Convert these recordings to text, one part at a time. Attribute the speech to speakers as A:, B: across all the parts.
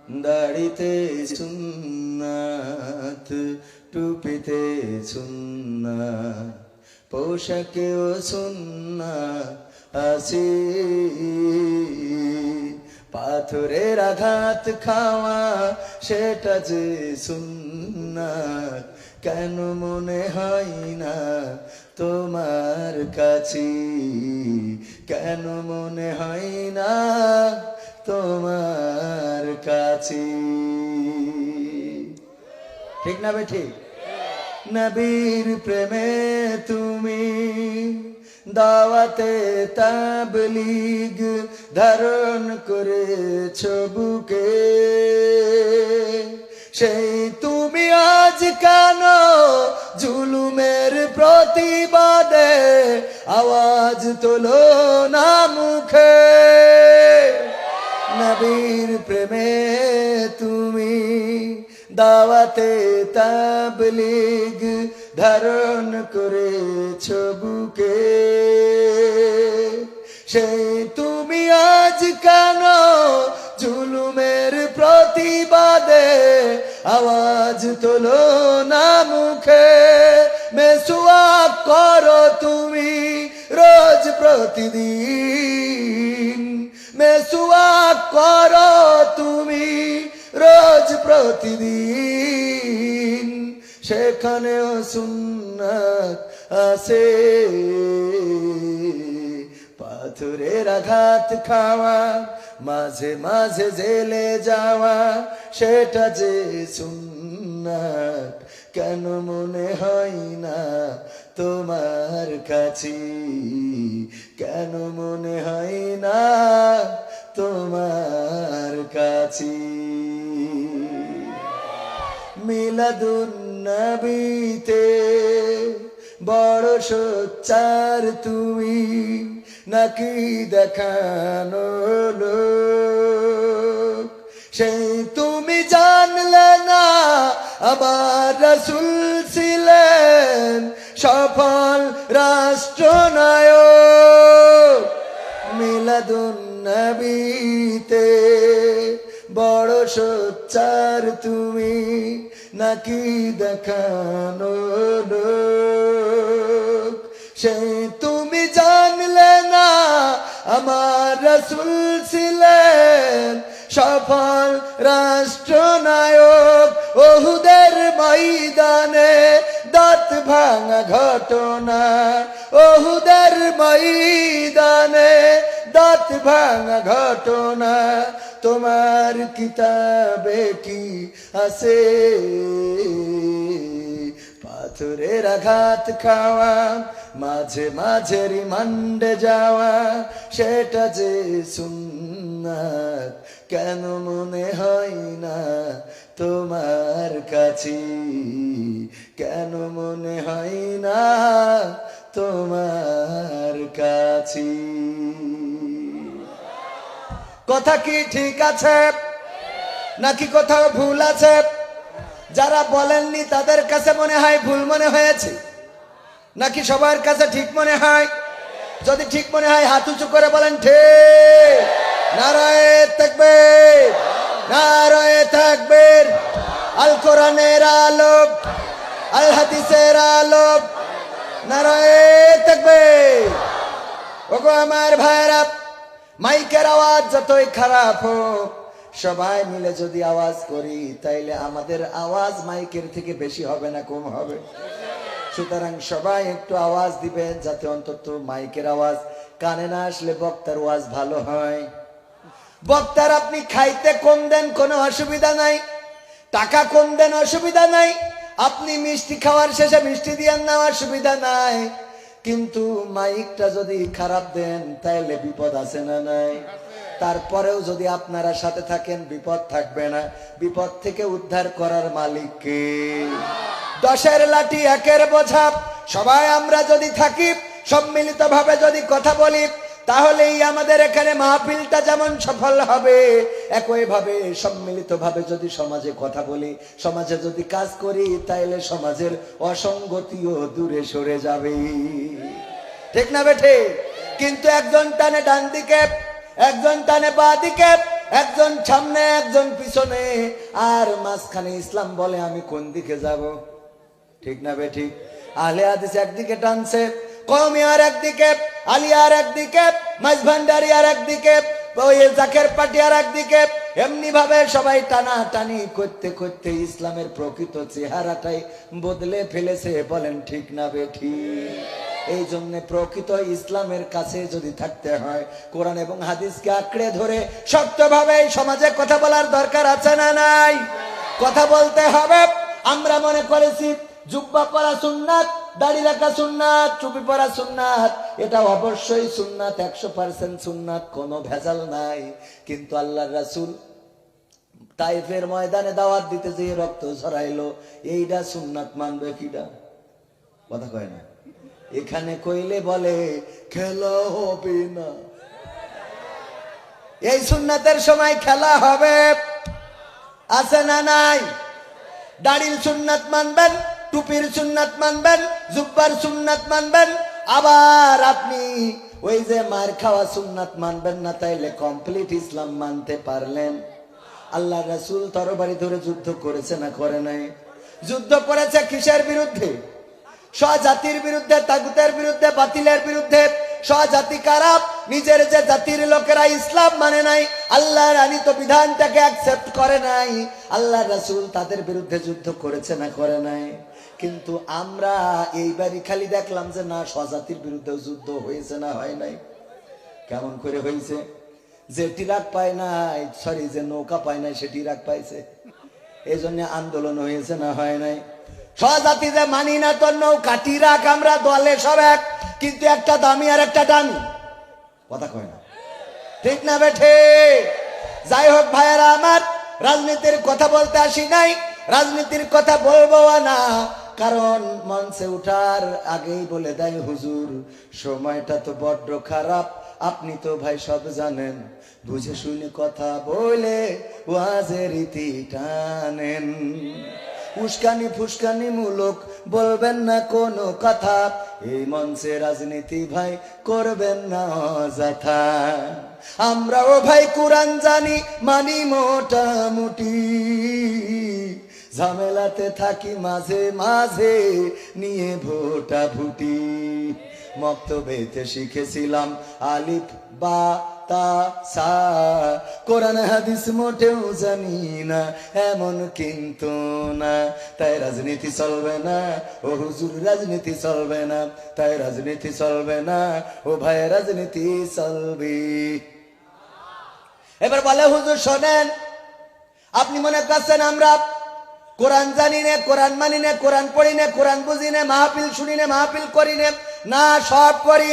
A: দাড়িতে সুন্নাত, টুপিতে সুন্নাত, পোশাকেও সুন্নাত আসি। পাথরের আঘাত খাওয়া সেটা যে সুন্নাত, কেন মনে হয় না তোমার কাছে? কেন মনে হয় না তোমার কাছে? ঠিক না বেঠিক? নবীর প্রেমে তুমি দাওয়াতে তাবলীগ ধারণ করেছ বুকে, সেই তুমি আজ কেন জুলুমের প্রতিবাদে আওয়াজ তোলো না মুখে? নবীর প্রেমে তুমি দাওয়াতে তাবলীগ ধারণ করেছ বুকে, সেই তুমি আজ কেন জুলুমের প্রতিবাদে আওয়াজ তোলো না মুখে? মেসওয়াক করো তুমি রোজ প্রতিদিন, মেসওয়াক করো তুমি রোজ প্রতিদিন, সেখানেও সুন্নাত আছে। পাথরের আঘাত খাওয়া, মাঝে মাঝে জেলে যাওয়া, সেটা যে সুন্নাত, কেন মনে হয় না তোমার কাছে? কেন মনে হয় না তোমার কাছে? মিলাদুন নবীতে বড় সোচ্চার তুমি, নাকি দেখানো লোক? সেই তুমি জানলে না আবার রাসূল ছিলেন সফল রাষ্ট্রনায়ক। মিলাদুন নবীতে বড় সোচ্চার তুমি, নাকি দেখানো লোক? সেই তুমি জানলে না আমার রাসূল ছিলেন সফল রাষ্ট্রনায়ক। ওহুদের ময়দানে দাঁত ভাঙা ঘটনা, ওহুদের ময়দানে দাঁত ভাঙা ঘটনা, তোমার কিতাবে কি আছে? পাথরের আঘাত খাওয়া, মাঝে মাঝে রিমান্ডে যাওয়া, সেটা যে সুন্নাত, কেন মনে হয় না তোমার কাছে? কেন মনে হয় না তোমার কাছে? কথা কি ঠিক আছে নাকি কোথাও ভুল আছে? যারা বলেননি তাদের কাছে মনে হয় ভুল মনে হয়েছে, নাকি সবার কাছে ঠিক মনে হয়? যদি ঠিক মনে হয় হাত উঁচু করে বলেন ঠিক। নারায়ে তাকবীর, নারায়ে তাকবীর। আল কোরআনের আলো, আল হাদিসের আলো, নারায়ে তাকবীর। ওগো আমার ভাইরা, মাইকের আওয়াজ যতই খারাপ হোক, সবাই মিলে যদি আওয়াজ করি তাইলে আমাদের আওয়াজ মাইকের থেকে বেশি হবে না কম হবে? সুতরাং সবাই একটু আওয়াজ দিবেন, যাতে অন্তত মাইকের আওয়াজ কানে না আসলে বক্তার আওয়াজ ভালো হয়। বক্তার আপনি খাইতে কম দেন কোনো অসুবিধা নাই, টাকা কম দেন অসুবিধা নাই, আপনি মিষ্টি খাওয়ার শেষে মিষ্টি দিয়েন না অসুবিধা নাই, কিন্তু মাইকটা যদি খারাপ দেন তাইলে বিপদ আছে না নাই? তারপরেও যদি আপনারা সাথে থাকেন বিপদ থাকবে না? বিপদ থেকে উদ্ধার করার মালিক কে? 10-এর লাঠি 1-এর বোঝা। সবাই আমরা যদি থাকি, সম্মিলিত ভাবে যদি কথা বলি, তাহলেই আমাদের এখানে মাহফিলটা যেমন সফল হবে, একই ভাবে সম্মিলিত ভাবে যদি সমাজে কথা বলি, সমাজে যদি কাজ করি, তাইলে সমাজের অসঙ্গতিও দূরে সরে যাবে। ঠিক না বেঠে? কিন্তু একজন টানে ডান দিকে, একজন টানে বাঁ দিকে, একজন সামনে একজন পিছনে, আর মাঝখানে ইসলাম বলে আমি কোন দিকে যাব? ঠিক না বে ঠিক? আহলে হাদিস একদিকে টানছে, কওমি আর একদিকে, আলিয়ার একদিকে, মাঝভান্ডারি আর একদিকে, ওই জাকের পার্টি আর একদিকে। এমনি ভাবে সবাই টানা টানি করতে করতে ইসলামের প্রকৃত চেহারাটাই বদলে ফেলেছে। বলেন ঠিক না বে ঠিক? এই জন্য প্রকৃত ইসলামের কাছে যদি থাকতে হয়, কোরআন এবং হাদিসকে আঁকড়ে ধরে শক্তভাবে সমাজে কথা বলার দরকার আছে না নাই? কথা বলতে হবে। আমরা মনে করেছি জুব্বা পরা সুন্নাত, দাড়ি রাখা সুন্নাত, টুপি পরা সুন্নাত, এটা অবশ্যই সুন্নাত, 100% সুন্নাত, কোনো ভেজাল নাই। কিন্তু আল্লাহর রাসূল তাইফের ময়দানে দাওয়াত দিতে যে রক্ত ঝরাইলো, এইটা সুন্নাত মানবে কিডা? কথা কয় না। এখানে কইলে বলে খেলা হবে না। এই সুন্নাতের সময় খেলা হবে, আছে না নাই? দাড়ির সুন্নাত মানবেন, টুপির সুন্নাত মানবেন, জুব্বার সুন্নাত মানবেন, আবার আপনি ওই যে মার খাওয়া সুন্নাত মানবেন না। তাইলে কমপ্লিট ইসলাম মানতে পারলেন? আল্লাহ রাসূল তরবারি ধরে যুদ্ধ করেছে না করে নাই? যুদ্ধ করেছে কিসের বিরুদ্ধে? স্বজাতির বিরুদ্ধে, তাগুতের বিরুদ্ধে, বাতিলের বিরুদ্ধে। স্বজাতি কারা? নিজের যে জাতির লোকেরা ইসলাম মানে নাই, আল্লাহর আনিত বিধানটাকে অ্যাকসেপ্ট করে নাই, আল্লাহ রাসূল তাদের বিরুদ্ধে যুদ্ধ করেছে না করে নাই? কিন্তু আমরা এইবারই খালি দেখলাম যে না, স্বজাতির বিরুদ্ধে যুদ্ধ হয়েছে না হয় নাই? কেমন করে হয়েছে? যে টিরাক পায় নাই, সরি, যে নৌকা পায় নাই, সে টিরাক পাইছে। এই জন্য আন্দোলন হয়েছে না হয় নাই? স্বজাতি যে মানি না, তোর নৌকা টিরাক, আমরা দলে সব এক, কিন্তু একটা দামি আর একটা দামি। কথা কয় না? ঠিক না বেঠে? যাই হোক ভাইয়েরা আমার, রাজনীতির কথা বলতে আসি নাই, রাজনীতির কথা বলবো না, কারণ মঞ্চে উঠার আগেই বলে দেয় হুজুর সময়টা তো বড্ড খারাপ, আপনি তো ভাই সব জানেন, বুঝে শুনে কথা বলে ওয়াজের রীতি টানেন। উস্কানি ফুস্কানি মূলক বলবেন না কোনো কথা, এই মঞ্চে রাজনীতি ভাই করবেন না অযথা। আমরাও ভাই কোরআন জানি, মানি মোটামুটি, ঝামেলাতে থাকি মাঝে মাঝে নিয়ে ভোটা ভুটি। মক্তবেতে শিখেছিলাম আলিফ বা তা সা, কোরআন হাদিস মোটেও জানি না, এমন কিন্তু না। তাই রাজনীতি চলবে না ও হুজুর, রাজনীতি চলবে না, তাই রাজনীতি চলবে না ও ভাই, রাজনীতি চলবে। এবার বলে হুজুর শোনেন, আপনি মনে করছেন আমরা কোরআন জানি না, কোরআন মানি না, কোরআন পড়ি না, কোরআন বুঝি না, মাহফিল শুনি না, মাহফিল করি না, সব করি।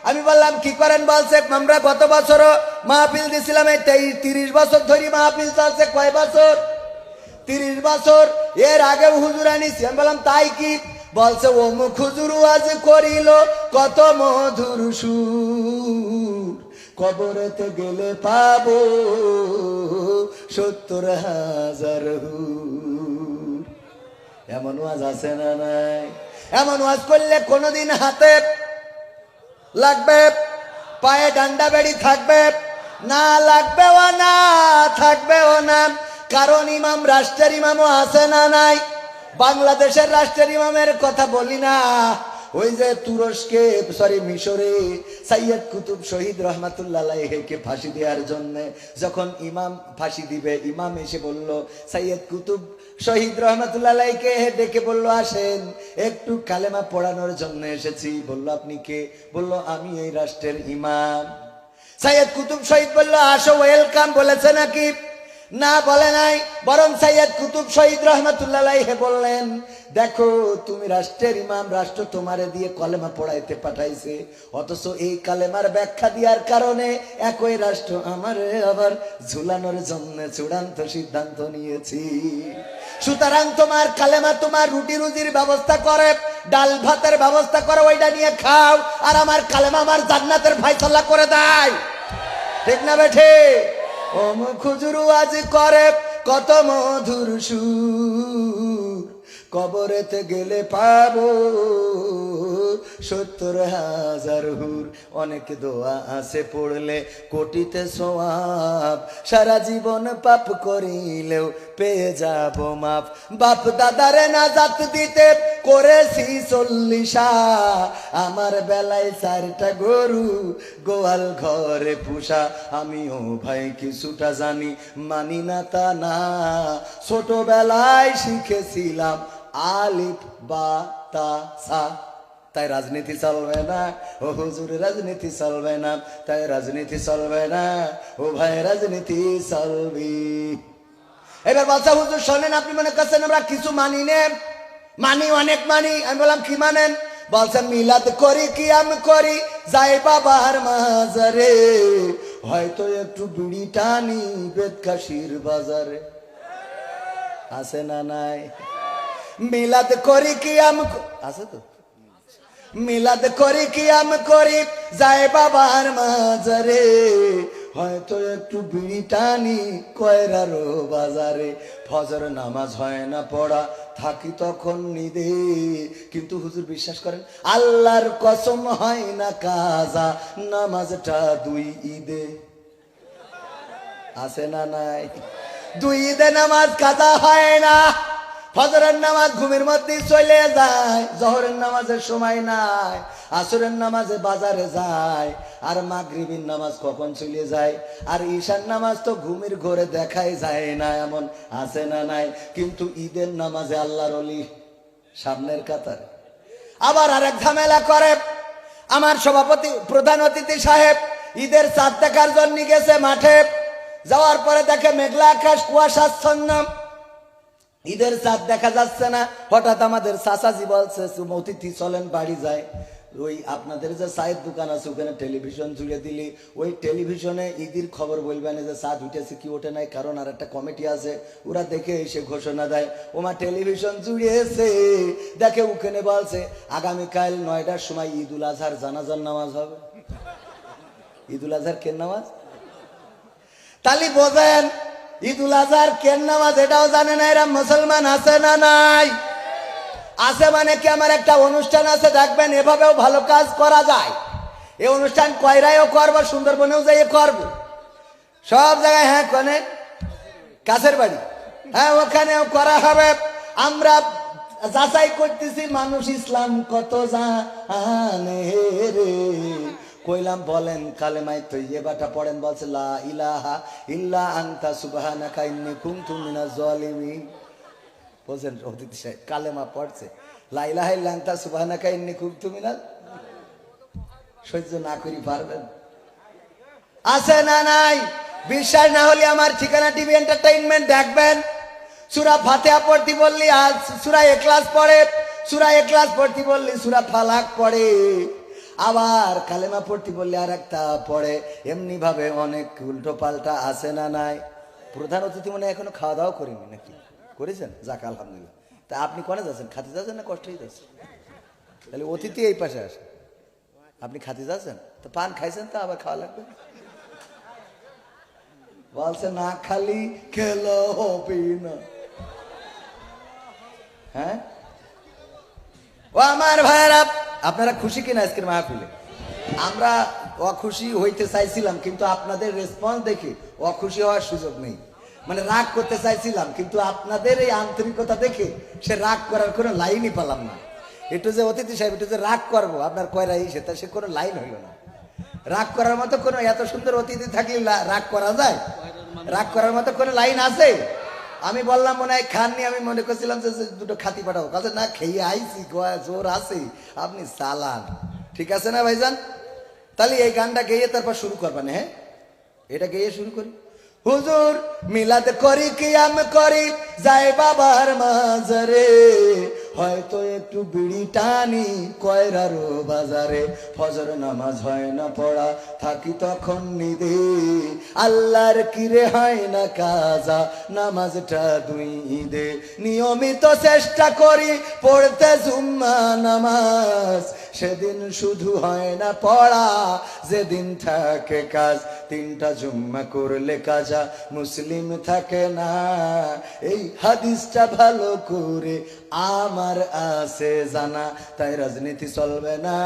A: আমি বললাম কি করেন? বলছে আমরা গত বছরও মাহফিল দিছিলাম, এই 30 বছর ধরে মাহফিল চলছে। কয় বছর? 30 বছর। এর আগেও হুজুর আনিছি। আমি বললাম তাই কি? বলছে অমুক হুজুর ওয়াজ করিল কত মধুর সুর, কবরেতে গেলে পাবো 70,000 হুর। এমন ওয়াজ আছে না নাই? এমন ওয়াজ করলে কোনদিন হাতে লাগবে, পায়ে ডান্ডা বেড়ি থাকবে না? লাগবেও না, থাকবেও না। কারণ ইমাম রাষ্ট্রের ইমামও আছে না নাই? বাংলাদেশের রাষ্ট্রের ইমামের কথা বলি না, ওই যে তুরস্কে, সরি মিশরে সৈয়দ কুতুব শহীদ রহমাতুল্লাহ আলাইহিকে ফাঁসি দেওয়ার জন্য যখন ইমাম ফাঁসি দিবে, ইমাম এসে বলল সৈয়দ কুতুব শহীদ রহমাতুল্লাহ আলাইহিকে ডেকে বলল আসেন, একটু কালেমা পড়ানোর জন্য এসেছি। বলল আপনি কে? বলল আমি এই রাষ্ট্রের ইমাম। সৈয়দ কুতুব শহীদ বলল আসো, ওয়েলকাম। বলেছে নাকি? না, বলে নাই। বরং সৈয়দ কুতুব শহীদ রহমাতুল্লাহ আলাইহি বললেন দেখো তুমি রাষ্ট্রের ইমাম, রাষ্ট্র তোমারে দিয়ে কলেমা পড়াইতে পাঠাইছে, অথচ এই কালেমার ব্যাখ্যা দেওয়ার কারণে একই রাষ্ট্র আমারে আবার ঝুলানোর জন্য চূড়ান্ত সিদ্ধান্ত নিয়েছি। সুতরাং তোমার কালেমা তোমার রুটি রুজির ব্যবস্থা করে, ডাল ভাতের ব্যবস্থা করে, ওইটা নিয়ে খাও, আর আমার কালেমা আমার জান্নাতের ফয়সালা করে দেয়। ঠিক না বেঠে? অমুক হুজুর ওয়াজ করে কত মধুর সুর, কবরেতে গেলে পাবো ৭০,০০০ হুর। অনেক দোয়া আছে পড়লে কোটিতে সওয়াব, সারা জীবন পাপ করিলেও পেয়ে যাব মাপ। বাপ দাদারে নাজাত দিতে করেছি ৪০, আমার বেলায় 4টা গরু গোয়াল ঘরে পুষা। আমিও ভাই কিছুটা জানি, মানি না তা না, ছোটবেলায় শিখেছিলাম আলিফ বা তা সা। তাই রাজনীতি চলবে না ও হুজুর, রাজনীতি চলবে না, তাই রাজনীতি চলবে না ও ভাই, রাজনীতি চলবে। এবার বলছে হুজুর শোনেন, আপনি মনে করছেন আমরা কিছু মানি নে, মানি অনেক মানি। আমি বললাম কি মানেন? বলছে মিলাদ করি, কিয়াম করি, যাই বাবার মাজারে, হয়তো একটু বিড়ি টানি বেদকাশির বাজারে। আছে না নাই? মিলাদ করি কিয়াম আছে তো, মিলাদ করি কিয়াম করি, যায় বাবার মাজারে, হয়তো একটু বিড়ি টানি কয়রারো বাজারে। ফজর নামাজ হয় না পড়া, থাকি তখন নিদে, কিন্তু হুজুর বিশ্বাস করেন আল্লাহর কসম হয় না কাজা, নামাজটা 2 ঈদে। আছে না নাই? 2 ঈদে নামাজ কাজা হয় না। ফজরের নামাজ ঘুমের মধ্যে চলে যায়, জোহরের নামাজের সময় নাই, আসরের নামাজে বাজারে যায়, আর মাগরিবের নামাজ কখন চলে যায়, আর ঈশার নামাজ তো ঘুমের ঘরে দেখাই যায় না। এমন আছে না নাই? কিন্তু ঈদের নামাজে আল্লাহর ওলি সামনের কাতারে। আবার আরেক ঝামেলা করে, আমার সভাপতি প্রধান অতিথি সাহেব ঈদের চাঁদ দেখার জন্য গেছে মাঠে, যাওয়ার পরে দেখে মেঘলা আকাশ, কুয়াশাচ্ছন্ন, ঈদের চাঁদ দেখা যাচ্ছে না। হঠাৎ আমাদের চাচাজি বলছে অতিথি চলেন বাড়ি যায়, ওই আপনাদের যে চায়ের দোকান আছে ওখানে টেলিভিশন জুড়ে দিলি, ওই টেলিভিশনে ঈদের খবর বলবেন যে চাঁদ উঠেছে কি ওঠে নাই, কারণ আর একটা কমিটি আছে, ওরা দেখে এসে ঘোষণা দেয়। ওমা টেলিভিশন জুড়িয়েছে, দেখে ওখানে বলছে আগামীকাল 9টার সময় ঈদুল আজহার জানাজার নামাজ হবে। ঈদুল আজহার কেন নামাজ? তালি বোঝেন ঈদুল আজহার কেন নামাজ এটাও জানে না এরা মুসলমান। আছে না নাই? আছে মানে কি, আমার একটা অনুষ্ঠান আছে দেখবেন, এভাবেও ভালো কাজ করা যায়। এই অনুষ্ঠান কয়রায়ও করবো, সুন্দরবনেও যাইয়ে করবো, সব জায়গায়। হ্যাঁ কোনে কাছের বাড়ি, হ্যাঁ ওখানেও করা হবে। আমরা যাচাই করতেছি মানুষ ইসলাম কত জানে রে। কইলাম বলেন কালেমায়ে তৈয়্যিবাটা পড়েন, বলছে লা ইলাহা ইল্লা আনতা সুবহানাকা ইন্নী কুনতু মিনাজ জালিমিন। বলছেন অতিথি সাহেব কালেমা পড়ছে, লা ইলাহা ইল্লা আনতা সুবহানাকা ইন্নী কুনতু মিনাল, সহ্য না করি পারবেন? আছে না নাই? বিশ্বাস না হলে আমার ঠিকানা টিভি এন্টারটেইনমেন্ট দেখবেন। সূরা ফাতিহা পড়তে বললি আজ সূরা ইখলাস পড়ে, সূরা ইখলাস পড়তে বললি সূরা ফালাক পড়ে, আবার কালেমা পড়তে বললে আর একটা পড়ে। এমনি ভাবে অনেক উল্টো পাল্টা। আছে না নাই? প্রধান অতিথি মনে এখনো খাওয়া দাওয়া করিনি নাকি? করেছেন? যাক আলহামদুলিল্লাহ। তা আপনি কোনে যাচ্ছেন? খাতে যাচ্ছেন না কষ্টই যাচ্ছেন? তাহলে অতিথি এই পাশে আসে, আপনি খাতে যাচ্ছেন তো পান খাইছেন, তো আবার খাওয়া লাগবে। বলছে না খালি খেলো হবে না। হ্যাঁ ও আমার ভাইরা, আপনারা খুশি কিনা আজকের মাহফিলে? আমরা অখুশি হইতে চাইছিলাম, কিন্তু আপনাদের রেসপন্স দেখে অখুশি হওয়ার সুযোগ নেই। মানে রাগ করতে চাইছিলাম, কিন্তু আপনাদের এই আন্তরিকতা দেখে সে রাগ করার কোনো লাইনই পেলাম না। একটু যে অতিথি সাহেব একটু যে রাগ করবো আপনার কয়রা সেটা সে কোনো লাইন হইল না। রাগ করার মতো কোনো, এত সুন্দর অতিথি থাকলে রাগ করা যায়? রাগ করার মতো কোনো লাইন আছে? আমি বললাম মনে হয় খাননি, আমি মনে করছিলাম যে দুটো খাতি পাঠাবো, কাছে না খেয়ে আইছি, জোর আছে, আপনি চালান। ঠিক আছে না ভাইজান? তাহলে এই গানটা গেয়ে তারপর শুরু করবেন। হ্যাঁ এটা গেয়ে শুরু করি। হুজুর মিলাদ করি কিয়াম করি, যাই বাবার মাজারে, হয়তো একটু বিড়ি টানি কয়রারো বাজারে। ফজর নামাজ হয় না পড়া, থাকি তখন নিদে, আল্লাহর কিরে হয় না কাজা, নামাজটা 2 ঈদে। নিয়মিত চেষ্টা করি পড়তে জুম্মা নামাজ, সেদিন শুধু হয় না পড়া, যেদিন থাকে কাজ। তিনটা জুম্মা করলে কাজা মুসলিম থাকে না। এই হাদিসটা ভালো করে আমার আছে জানা, তাই রাজনীতি চলবে না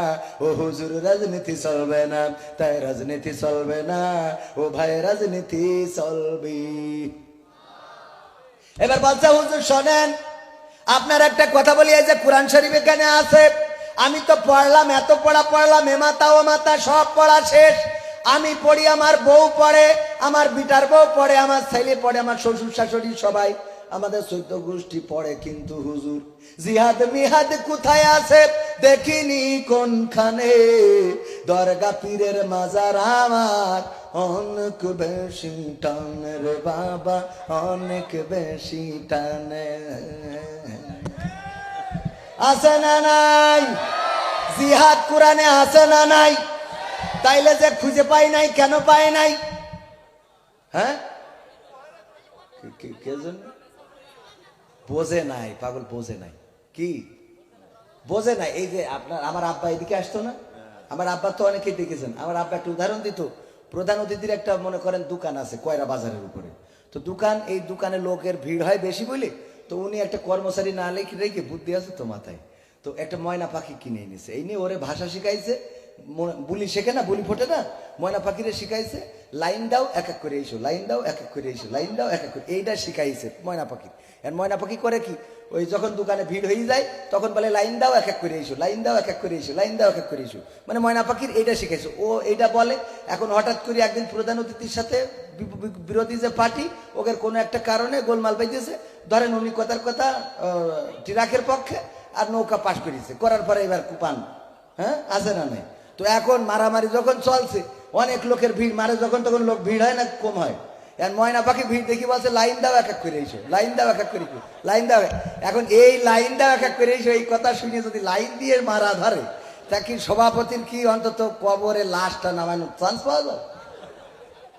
A: ও হুজুর, রাজনীতি চলবে না, তাই রাজনীতি চলবে না ও ভাই, রাজনীতি চলবে। এবার বলছে হুজুর শোনেন, আপনার একটা কথা বলি, এই যে কোরআন শরীফ এখানে আছে, আমি তো পড়লাম, এত পড়লাম, এমাতা ও মাতা সব পড়া শেষ। আমি পড়ি, আমার বউ পড়ে, আমার বিটার বউ পড়ে, আমার ছেলে পড়ে, আমার শ্বশুর শাশুড়ি সবাই, আমাদের 14 গোষ্ঠী পড়ে, কিন্তু হুজুর জিহাদ মিহাদ কোথায় আছে দেখিনি কোনখানে। দরগা পীরের মাজার আমার অনেক বেশি টানে রে বাবা, অনেক বেশি টানে। আছে না নাই? জিহাদ কোরআনে আছে না নাই? তাইলে যে খুঁজে পাই নাই, কেন পাই নাই? হ্যাঁ, কে জন্য বোঝে নাই? পাগল বোঝে নাই, কি বোঝে নাই? এই যে আপনার আমার আব্বা এদিকে আসতো না, আমার আব্বা তো অনেকেই দেখেছেন, আমার আব্বা একটা উদাহরণ দিত। প্রধান অতিথির একটা মনে করেন দোকান আছে কয়রা বাজারের উপরে, তো দোকান, এই দোকানে লোকের ভিড় হয় বেশি বলে, তো উনি একটা কর্মচারী না রেখে, বুদ্ধি আছে তো মাথায়, তো একটা ময়না পাখি কিনে এনেছে। এই নিয়ে ওরে ভাষা শিখাইছে, বুলি শেখে না, বুলি ফোটে না, ময়না পাখিরে শিখাইছে, লাইন দাও এক এক করে এসো, লাইন দাও এক এক করে এসো, লাইন দাও এক এক করে, এইটা শিখাইছে ময়না পাখি। আর ময়না পাখি করে কি, ওই যখন দোকানে ভিড় হয়ে যায় তখন বলে লাইন দাও এক এক করে এসো, লাইন দাও এক এক করে এসো, লাইন দাও এক এক করে এসো, মানে ময়না পাখির এইটা শিখাইছে, ও এইটা বলে। এখন হঠাৎ করে একদিন প্রধান অতিথির সাথে বিরোধী যে পার্টি, ওদের কোনো একটা কারণে গোলমাল পাইতেছে, ধরেন উনি কথার কথা টিরাকের পক্ষে, আর নৌকা পাশ করেছে, করার পরে এবার কুপান, হ্যাঁ আছে না নাই? তো এখন মারামারি যখন চলছে, অনেক লোকের ভিড়, মারে যখন তখন লোক ভিড় হয় না কম হয়, আর ময়না পাখি ভিড় দেখি বলছে লাইন দাও এক এক করে এসো, লাইন দাও এক এক করে, লাইন দাও। এখন এই লাইন দাও এক এক করে এসো, এই কথা শুনে যদি লাইন দিয়ে মারা ধরে, তা কি সভাপতির কি অন্তত কবরে লাশটা নামানোর চান্স পাওয়া যায়?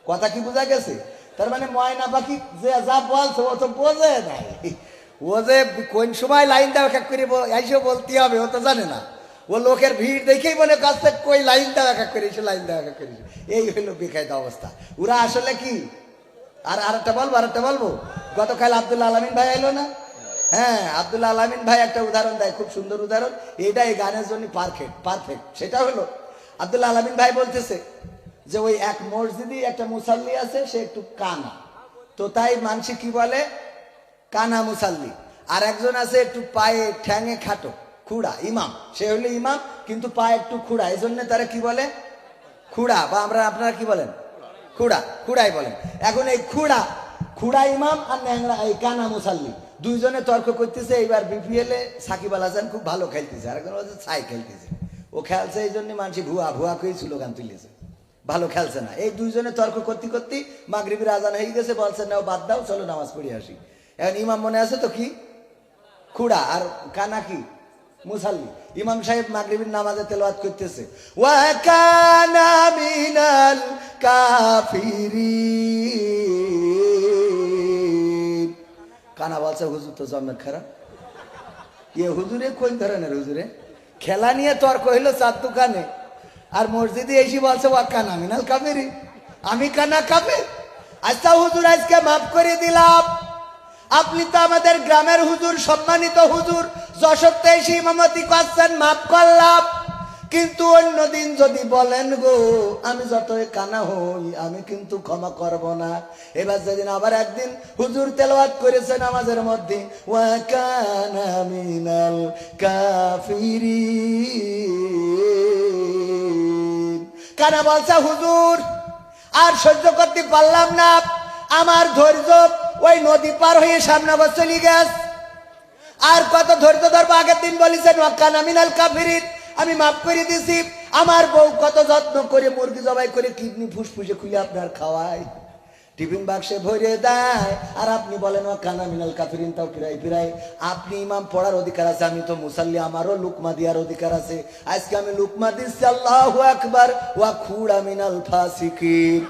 A: কথা কি বোঝা গেছে? তার মানে ময়না পাখি যে যা বলছে ও তো বোঝে নাই, ও যে কোন সময় লাইন দাও এক এক করে এসে বলতে হবে ও তো জানে না, ও লোকের ভিড় দেখেই মনে কাছে কই লাইন দাও এক এক করে এসো, লাইন দাও এক এক করে এসো। এই হইলো বেকায়দা অবস্থা। ওরা আসলে কি, আরেকটা বলবো, গতকাল আব্দুল আলামিন ভাই এলো না? হ্যাঁ, আব্দুল আলামিন ভাই একটা উদাহরণ দেয়, খুব সুন্দর উদাহরণ, এইটা এই গানের জন্য পারফেক্ট। সেটা হলো আব্দুল আলামিন ভাই বলতেছে যে ওই এক মসজিদে একটা মুসাল্লি আছে, সে একটু কানা, তো তাই মানসি কি বলে কানা মুসাল্লি। আর একজন আছে একটু পায়ে ঠ্যাঙে খাটো, খুড়া, ইমাম, সে হলো ইমাম কিন্তু পায়ে একটু খুড়া, এই জন্য তারা কি বলে খুড়া, বা আপনারা কি বলেন খুড়াই বলেন। এখন এই খুড়া ইমাম আর ন্যাংরা এই কানা মুসাল্লি দুইজনে তর্ক করতেছে। এইবার বিপিএল এ সাকিব আল হাসান খুব ভালো খেলতেছে, আর একজন হচ্ছে ছাই খেলতেছে, ও খেলছে এই জন্য মানুষ ভুয়া করে স্লোগান তুলেছে, ভালো খেলছে না। এই দুইজনে তর্ক করতে মাগরিবের আজান হয়ে গেছে, বলছে না বাদ দাও, চলো নামাজ পড়ে আসি। এখন ইমাম মনে আছে তো কি খুড়া, আর কানা কি মুসাল্লি। ইমাম সাহেব মাগরিবের নামাজে তেলাওয়াত করতেছে, ওয়া কানা মিনাল কাফিরিন। কানা বলছে হুজুর তো জন্মের খারাপ, হুজুরে কোন ধরনের হুজুরে, খেলা নিয়ে তর্ক হইলো চার দোকানে, আর মসজিদে এসে বলছে ওয়া কানা মিনাল কাফিরিন, আমি কানা কাফির। আচ্ছা হুজুর আজকে মাফ করে দিলাম, আপনি তো আমাদের গ্রামের হুজুর, সম্মানিত হুজুর, যশোরতে এসে ইমামতি করছেন, মাফ করলাম, কিন্তু অন্যদিন যদি বলেন গো আমি যতই কানা হই আমি কিন্তু ক্ষমা করব না। এবার যেদিন আবার একদিন হুজুর তেলাওয়াত করেছেন নামাজের মধ্যে ওয়া কানা মিনাল কাফিরিন, কানা বলছে হুজুর আর সহ্য করতে পারলাম না, আমার ধৈর্য ওই নদী পার হয়ে সামনে আবার চলে গেছে, আর কত ধৈর্য ধরবো? আগের দিন বলেছেন ওয়া কানা মিনাল কাফিরিন, আমি মাফ করে দিছি। আমার বউ কত যত্ন করে মুরগি জবাই করে কিডনি ফুসফুসে খুলে আপনার খাওয়ায়, টিফিন বাক্সে ভরে দেয়, আর আপনি বলেন ওয়া কানা মিনাল কাফিরিন। তাও ফিরাই আপনি ইমাম পড়ার অধিকার আছে, আমি তো মুসাল্লি, আমারও লুকমা দেওয়ার অধিকার আছে। আজকে আমি লুকমা দিচ্ছি, আল্লাহু আকবার, ওয়া খুড়া মিনাল ফাসিকিন।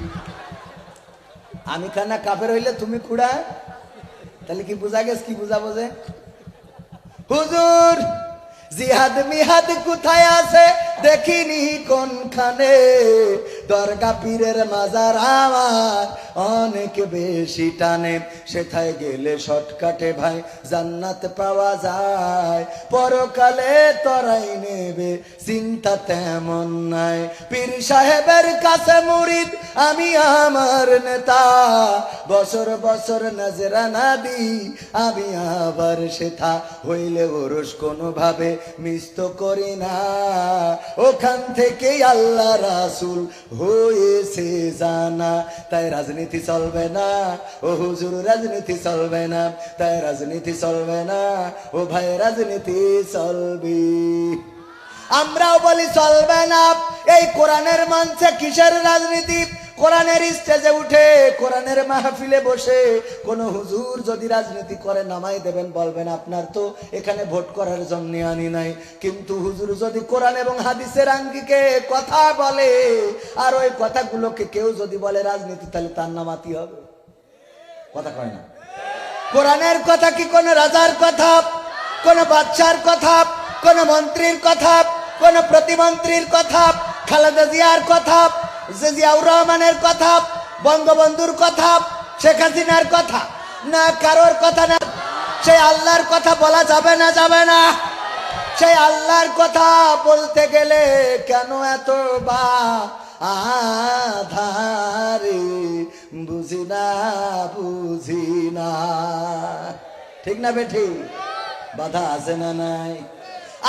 A: আমি কানা কাফের হইলে তুমি খুড়া, তাহলে কি বোঝা গেছে? কি বোঝা বোঝে হুজুর জিহাদ মিহাদ কোথায় আছে দেখিনি কোনখানে, দরগা পীরের মাজার আমার অনেক বেশি টানে, সেথায় গেলে শর্টকাটে ভাই জান্নাত পাওয়া যায়, পরকালে তরাই নেবে চিন্তা তেমন নাই। পীর সাহেবের কাছে মুরিদ আমি আমার নেতা, বছর বছর নজরানা দিই আমি আবার সেথা, হইলে ওরস কোনোভাবে মিস তো করি না, ওখান থেকে আল্লাহ রাসূল হয়েছে জানা। তাই রাজনীতি চলবে না ও হুজুর, রাজনীতি চলবে না, তাই রাজনীতি চলবে না ও ভাই, রাজনীতি চলবে। আমরাও বলি চলবে না। এই কোরআনের মঞ্চে কিসের রাজনীতি? কোরআনের স্টেজে উঠে কোরআনের মাহফিলে বসে কোন হুজুর যদি রাজনীতি করে নামাই দেবেন, বলবেন আপনার তো এখানে ভোট করার জন্য আনি নাই। কিন্তু হুজুর যদি কোরআন এবং হাদিসের আঙ্গিকে কথা বলে, আর ওই কথাগুলোকে কেউ যদি বলে রাজনীতি, তাহলে তার নামাতি হবে। কথা কয় না? কোরআনের কথা কি কোন রাজার কথা, কোন বাদশার কথা, কোন মন্ত্রীর কথা, কোন প্রতিমন্ত্রীর কথা, খালেদা জিয়ার কথা, জিয়াউর রহমানের কথা, বঙ্গবন্ধুর কথা, শেখ হাসিনার কথা, না কারোর কথা না? সেই আল্লাহর কথা বলা যাবে না? যাবে না? সেই আল্লাহর কথা বলতে গেলে কেন এত আধারে, বুঝি না বুঝি না। ঠিক না বেঠি? বাধা আছে না নাই?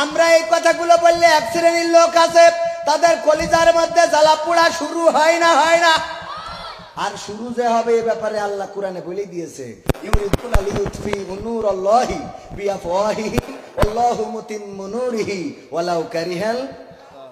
A: আমরা এই কথাগুলো বললে এক শ্রেণীর লোক আছে, তাদের কলিজার মধ্যে জ্বালা পোড়া শুরু হয় না? হয় না? আর শুরু যে হবে এ ব্যাপারে আল্লাহ কোরআনে বলে দিয়েছে, ইউরিদুনা লিইউতফিউ নূরাল্লাহি বিআফওয়াহিহি আল্লাহু মুতিম্মু নূরিহি ওয়ালাউ কারিহাল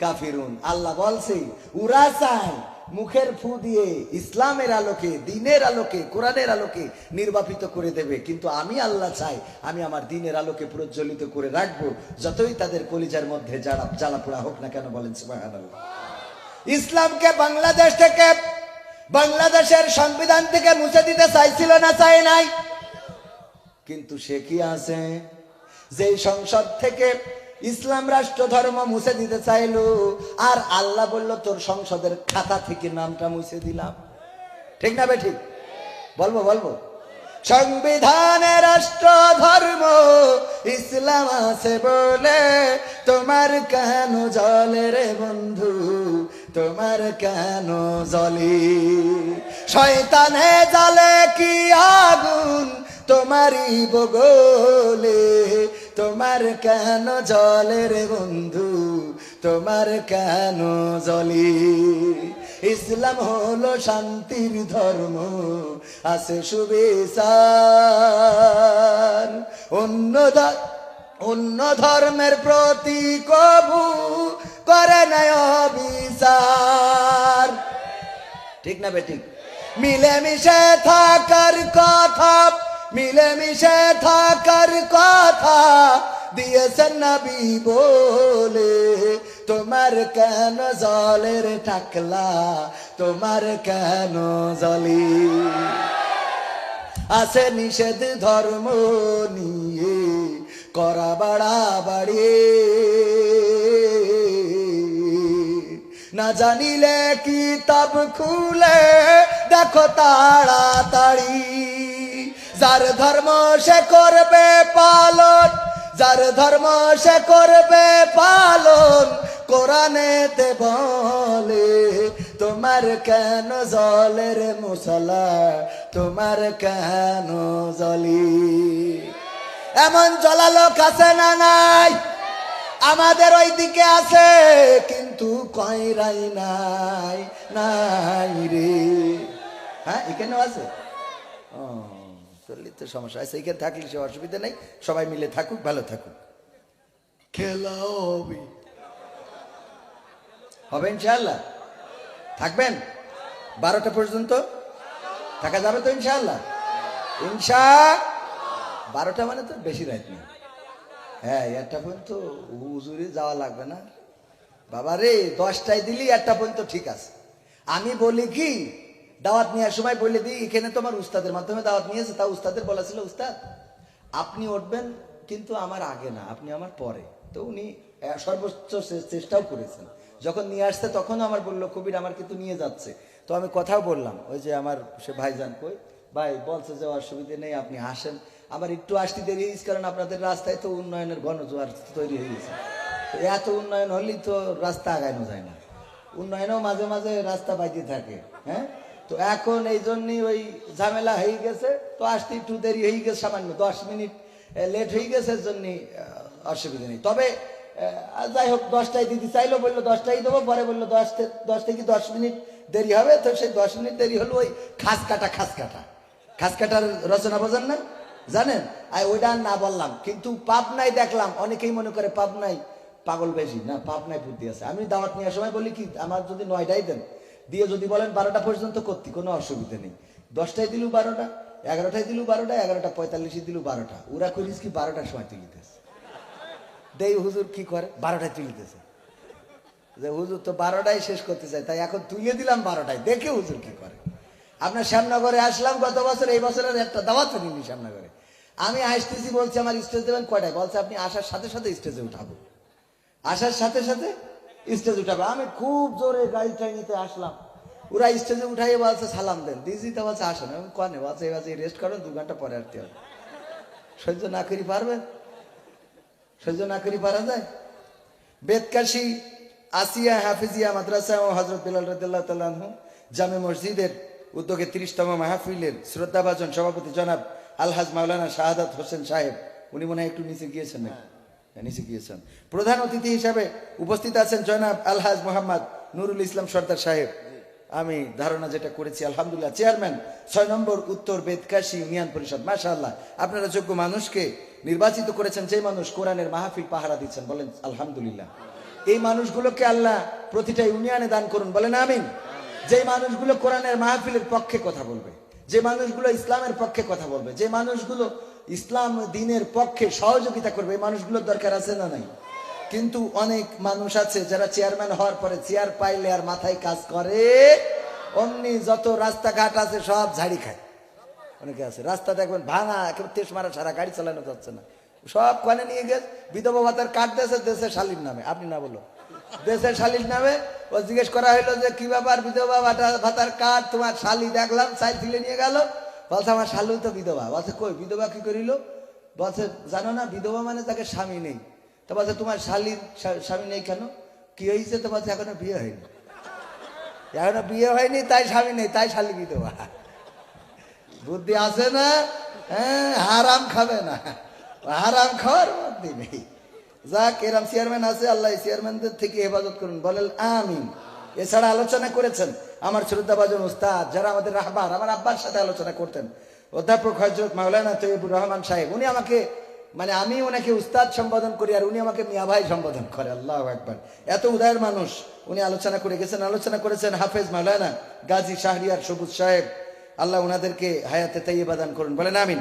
A: কাফিরুন। আল্লাহ বলছে ওরা চায় মুখের ফু দিয়ে ইসলামের আলোকে, দ্বীনের আলোকে, কোরআনের আলোকে নির্বাপিত করে দেবে, কিন্তু আমি আল্লাহ চাই আমি আমার দ্বীনের আলোকে প্রজ্বলিত করে রাখবো, যতই তাদের কলিজার মধ্যে জ্বালা পোড়া হোক না কেন। বলেন সুবহানাল্লাহ। ইসলামকে বাংলাদেশ থেকে, বাংলাদেশের সংবিধান থেকে মুছে দিতে চাইছিল না? চাই নাই? কিন্তু সে কি আছে যে সংসদ থেকে ইসলাম রাষ্ট্র ধর্ম মুছে দিতে চাইলো, আর আল্লাহ বলল তোর সংসদের খাতা থেকে নামটা মুছে দিলাম। ঠিক না বেঠিক? বলবো বলবো। সংবিধানে রাষ্ট্র ধর্ম ইসলাম আছে বলে তোমার কেন জলে রে বন্ধু, তোমার কেন জলে? শয়তানে জ্বালে কি আগুন তোমারই বগলে, তোমার কেন জলে রে বন্ধু, তোমার কেন জলে? ইসলাম হলো শান্তির ধর্ম, আছে সুবিচার, অন্য ধর্মের প্রতি কবু করে নাই অবিচার। ঠিক না বেঠিক? মিলেমিশে থাকার কথা, মিলেমিশে থাকার কথা দিয়েছেন নবী বলে, তোমার কেন জলের টাকলা, তোমার কেন জলে? আছে নিষেধ ধর্ম নিয়ে করা বাড়াবাড়ি, না জানিলে কিতাব খুলে দেখো তাড়াতাড়ি, যার ধর্ম সে করবে পালন, যার ধর্ম সে করবে পালন, কোরআনেতে বলে তোমার কেন জলের মুসলা, তোমার কেন জলি? এমন জ্বলালো কাছে না নাই? আমাদের ওই দিকে আছে, কিন্তু কয়রাই নাই, নাই রে। হ্যাঁ এখানেও আছে। ও চললে তো সমস্যা আছে, এখানে থাকলে সে অসুবিধা নেই, সবাই মিলে থাকুক, ভালো থাকুক। খেলা হবে, হবে ইনশাআল্লাহ। থাকবেন 12টা পর্যন্ত থাকা যাবে তো ইনশাআল্লাহ? 12টা মানে তো বেশি রাত নেই। হ্যাঁ 1টা পর্যন্ত হুজুরে যাওয়া লাগবে না বাবা রে। 10টায় দিলি 1টা পর্যন্ত ঠিক আছে। আমি বলি কি, দাওয়াত নেওয়ার সময় বলে দিই এখানে তোমার উস্তাদের মাধ্যমে দাওয়াত নিয়েছে, তা উস্তাদের বলা ছিল উস্তাদ আপনি উঠবেন কিন্তু আমার আগে না, আপনি আমার পরে। তো উনি সর্বোচ্চ চেষ্টাও করেছেন। যখন নিয়ে আসছে তখনও আমার বললো কবির আমার কিন্তু নিয়ে যাচ্ছে। তো আমি কথাও বললাম, ওই যে আমার সে ভাইজান কই ভাই বলছে যে অসুবিধে নেই, আপনি আসেন। আমার একটু আসতে দেরি হয়েছে, কারণ আপনাদের রাস্তায় তো উন্নয়নের ঘনজোয়ার তৈরি হয়ে গেছে। এত উন্নয়ন হলেই তো রাস্তা আগানো যায় না, উন্নয়নও মাঝে মাঝে রাস্তা বাইতে থাকে। হ্যাঁ, তো এখন এই জন্যই ওই ঝামেলা হয়ে গেছে। তো আসতে একটু দেরি হয়ে গেছে, সামান্য 10 মিনিট লেট হয়ে গেছে, এর জন্যই অসুবিধা নেই। তবে যাই হোক, 10টায় দিতে চাইলো, বললো 10টায় দেবো, পরে বললো 10 থেকে 10 মিনিট দেরি হবে। তো সেই 10 মিনিট দেরি হলো ওই খাস কাটার রচনা বোঝেন না, জানেন? আর ওইটা না বললাম, কিন্তু পাবনায় দেখলাম অনেকেই মনে করে পাবনায় পাগল বেশি, না পাবনায় বুদ্ধি আছে। আমি দাওয়াত নেওয়ার সময় বলি কি, আমার যদি 9টায় দেন দিয়ে যদি বলেন 12টা পর্যন্ত করতে কোনো অসুবিধা নেই। 10টায় দিলু 12টা, 11টায় দিলু 12টা, 11:45 দিলু 12টা, ওরা করিস কি 12টার সময় তুলিতেছে। দেই হুজুর কি করে 12টায় তুলিতেছে, যে হুজুর তো 12টায় শেষ করতে চাই, তাই এখন তুলে দিলাম 12টায়, দেখে হুজুর কি করে। আপনার শ্যামনগরে আসলাম গত বছর, এই বছরের একটা দাওয়াত নিনি শ্যামনগরে। আমি আসতেছি, বলছি আমার স্টেজ দেবেন কয়টায়, বলছে আপনি আসার সাথে সাথে স্টেজে উঠাবো, আসার সাথে সাথে স্টেজ উঠাবো। আমি খুব জোরে গাড়িটা নিতে আসলাম, ওরা স্টেজে উঠাই বলছে সালাম দেন, দিদি তো বলছে আসেন। আমি কনে বলছে এবার রেস্ট করেন, 2 ঘন্টা পরে আসতে হবে। সহ্য না করি পারবেন? সহ্য না করি পারা যায়? বেদকাশী আসিয়া হাফিজিয়া মাদ্রাসা ও হযরত বিলাল রাদিয়াল্লাহু তাআলা আনহু জামে মসজিদের উদ্যোগে 30তম মাহফিলের শ্রদ্ধাভাজন সভাপতি জনাব আলহাজ মাওলানা শাহাদাত হোসেন সাহেব, উনি মনে হয় একটু নিচে গিয়েছেন নাকি? নিচে গিয়েছেন। প্রধান অতিথি হিসাবে উপস্থিত আছেন জনাব আলহাজ মোহাম্মদ নুরুল ইসলাম সর্দার সাহেব। আমি ধারণা যেটা করেছি আলহামদুলিল্লাহ, চেয়ারম্যান 6 নম্বর উত্তর বেদকাশী ইউনিয়ন পরিষদ। মাশাআল্লাহ, আপনারা যোগ্য মানুষকে নির্বাচিত করেছেন, যে মানুষ কোরআনের মাহফিল পাহারা দিচ্ছেন, বলেন আলহামদুলিল্লাহ। এই মানুষগুলোকে আল্লাহ প্রতিটা ইউনিয়নে দান করুন, বলেন আমিন। যে মানুষগুলো কোরআনের মাহফিলের পক্ষে কথা বলবে, যে মানুষগুলো ইসলামের পক্ষে কথা বলবে, যে মানুষগুলো ইসলাম দিনের পক্ষে সহযোগিতা করবে, এই মানুষগুলোর দরকার আছে না নাই? কিন্তু অনেক মানুষ আছে যারা চেয়ারম্যান হওয়ার পরে চেয়ার পাইলে আর মাথায় কাজ করে, অমনি যত রাস্তাঘাট আছে সব ঝাড়ি খায়। অনেকে আছে রাস্তা দেখবেন ভাঙা, একেবারে তেজ মারা, সারা গাড়ি চালানো যাচ্ছে না, সব কানে নিয়ে গেছে। বিধবা ভাতার কার্ড দিয়েছে দেশের শালীর নামে, আপনি না বলো দেশের শালীর নামে। ও জিজ্ঞেস করা হইলো যে কি ব্যাপার, বিধবা ভাতার কার্ড তোমার শালি দেখলাম, চাই তুলে নিয়ে গেল। বলছে আমার শালু তো বিধবা। বলছে কই বিধবা কি করিল? বলছে জানো না, বিধবা মানে তাকে স্বামী নেই। তো বলছে তোমার শালির স্বামী নেই কেন, কি হয়েছে? তো বলছে এখনো বিয়ে হয়নি, এখনো বিয়ে হয়নি তাই স্বামী নেই, তাই শালি বিধবা। বুদ্ধি আছে না? হ্যাঁ, হারাম খাবে না, হারাম খাওয়ার বুদ্ধি নেই। যাক, এরম চেয়ারম্যান আছে, আল্লাহ চেয়ারম্যানদের থেকে হেফাজত করুন, বলেন আমিন। এছাড়া আলোচনা করেছেন আমার শ্রদ্ধাভাজন উস্তাদ, যারা আমাদের রাহবার, আমার আব্বার সাথে আলোচনা করতেন, অধ্যাপক হযরত মাওলানা তৈয়বুর রহমান সাহেব। উনি আমাকে, মানে আমি ওনাকে উস্তাদ সম্বোধন করি আর উনি আমাকে মিয়া ভাই সম্বোধন করে। আল্লাহু আকবার, এত উদার মানুষ। উনি আলোচনা করে গেছেন। আলোচনা করেছেন হাফেজ মাওলানা গাজী শাহরিয়ার সবুজ সাহেব, আল্লাহ ওনাদেরকে হায়াতে তাইয়্যিবা দান করুন, বলেন আমিন।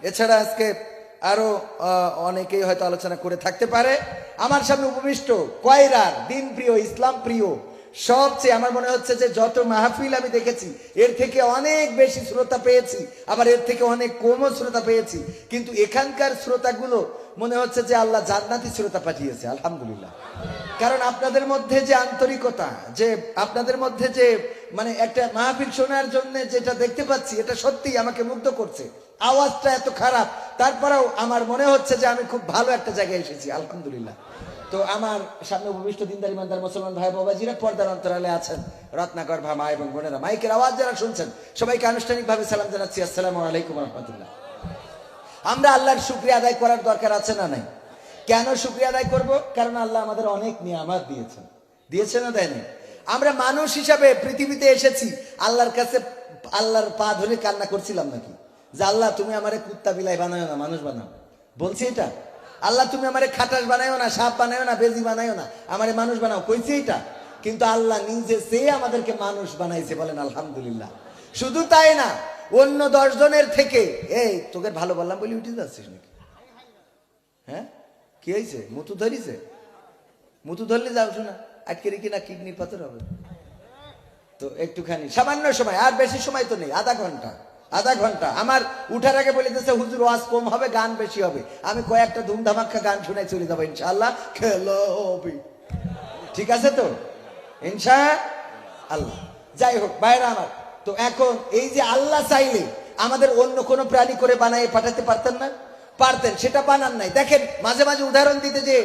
A: এছাড়া আজকে আরো অনেকেই হয়তো আলোচনা করে থাকতে পারে। আমার সামনে উপবিষ্ট কয়রার দিন প্রিয়, ইসলাম প্রিয়, সবচেয়ে আমার মনে হচ্ছে যে যত মাহফিল আমি দেখেছি এর থেকে অনেক বেশি শ্রোতা পেয়েছি, আবার এর থেকে অনেক কমও শ্রোতা পেয়েছি, কিন্তু এখানকার শ্রোতাগুলো মনে হচ্ছে যে আল্লাহ জান্নাতি শ্রোতা পাঠিয়েছে, আলহামদুলিল্লাহ। কারণ আপনাদের মধ্যে যে আন্তরিকতা, যে আপনাদের মধ্যে যে মানে একটা মাহফিল শোনার জন্য যেটা দেখতে পাচ্ছি, এটা সত্যি আমাকে মুগ্ধ করছে। আওয়াজটা এত খারাপ, তারপরেও আমার মনে হচ্ছে যে আমি খুব ভালো একটা জায়গায় এসেছি, আলহামদুলিল্লাহ। তো আমার সামনে উপবিষ্ট দিনদার ইমানদার মুসলমান ভাই বাবাজিরা, পর্দার অন্তরালে আছেন রত্নাকর ভামা এবং বোনেরা, মাইকের আওয়াজ যারা শুনছেন, সবাইকে আনুষ্ঠানিকভাবে সালাম জানাচ্ছি, আসসালামু আলাইকুম রহমতুল্লাহ। আমরা আল্লাহর শুকরিয়া আদায় করার দরকার আছে না নাই? কেন শুকরিয়া আদায় করব? কারণ আল্লাহ আমাদের অনেক নিয়ামত দিয়েছেন, দিয়েছেন না দেয়নি? আমরা মানুষ হিসাবে পৃথিবীতে এসেছি, আল্লাহর কাছে আল্লাহর পা ধরে কান্না করছিলাম নাকি যে আল্লাহ তুমি আমারে কুত্তা বিলাই বানায় না, মানুষ বানাও? বলছি এটা? আল্লাহ তুমি আমারে খাটাস বানায়ও না, সাপ বানায়ও না, বেজি বানায়ও না, আমারে মানুষ বানাও, কইছি এটা? কিন্তু আল্লাহ নিজে সে আমাদেরকে মানুষ বানাইছে, বলেন আলহামদুলিল্লাহ। শুধু তাই না, অন্য 10 জনের থেকে, এই তোকে ভালো বললাম বলি উঠে যাচ্ছিস নাকি? হ্যাঁ, কি হয়েছে? মুতু ধরিছে? মুতু ধরলে যাও শোনা, আটকে রেখে না কিডনির পাথর হবে। তো একটুখানি সামান্য সময়, আর বেশি সময় তো নেই, আধা ঘন্টা, আধা ঘন্টা। আমার উঠার আগে বলে দিয়েছে হুজুর ওয়াজ কম হবে, গান বেশি হবে। আমি কয়েকটা ধুমধামাক্কা গান শুনে চলে যাবো ইনশাআল্লাহ। খেলো হবে, ঠিক আছে তো ইনশাআল্লাহ। যাই হোক ভাইরা আমার, তো এখন এই যে আল্লাহ চাইলে আমাদের অন্য কোনো প্রাণী করে বানায় পাঠাতে পারতেন না? পারতেন, সেটা বানান নাই। দেখেন মাঝে মাঝে উদাহরণ দিতে যে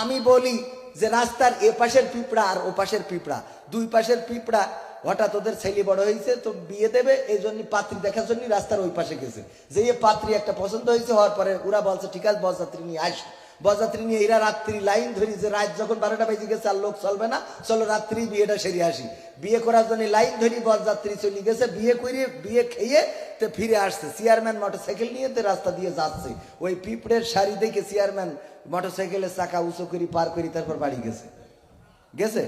A: আমি বলি যে রাস্তার এ পাশের পিঁপড়া আর ও পাশের পিঁপড়া, দুই পাশের পিঁপড়া হঠাৎ ওদের ছেলে বড় হয়েছে তো বিয়ে দেবে, এই জন্য পাত্রী দেখার জন্য রাস্তার ওই পাশে গেছে। যে এ পাত্রী একটা পছন্দ হয়েছে, হওয়ার পরে ওরা বলছে ঠিক আছে বরযাত্রী নিয়ে আস। বরযাত্রী নিয়ে এরা রাত্রি লাইন ধরি যে রাত যখন 12টা বেজে গেছে আর লোক চলবে না, চলো রাত্রি বিয়েটা সেরে আসি। বিয়ে করার জন্য লাইন ধরি বরযাত্রী চলে গেছে, বিয়ে করে বিয়ে খেয়ে তো ফিরে আসছে। চেয়ারম্যান মোটরসাইকেল নিয়ে তো রাস্তা দিয়ে যাচ্ছে, ওই পিঁপড়ের শাড়ি দেখে চেয়ারম্যান মোটরসাইকেলের চাকা উঁচু করি পার করি তারপর বাড়ি গেছে। গেছে?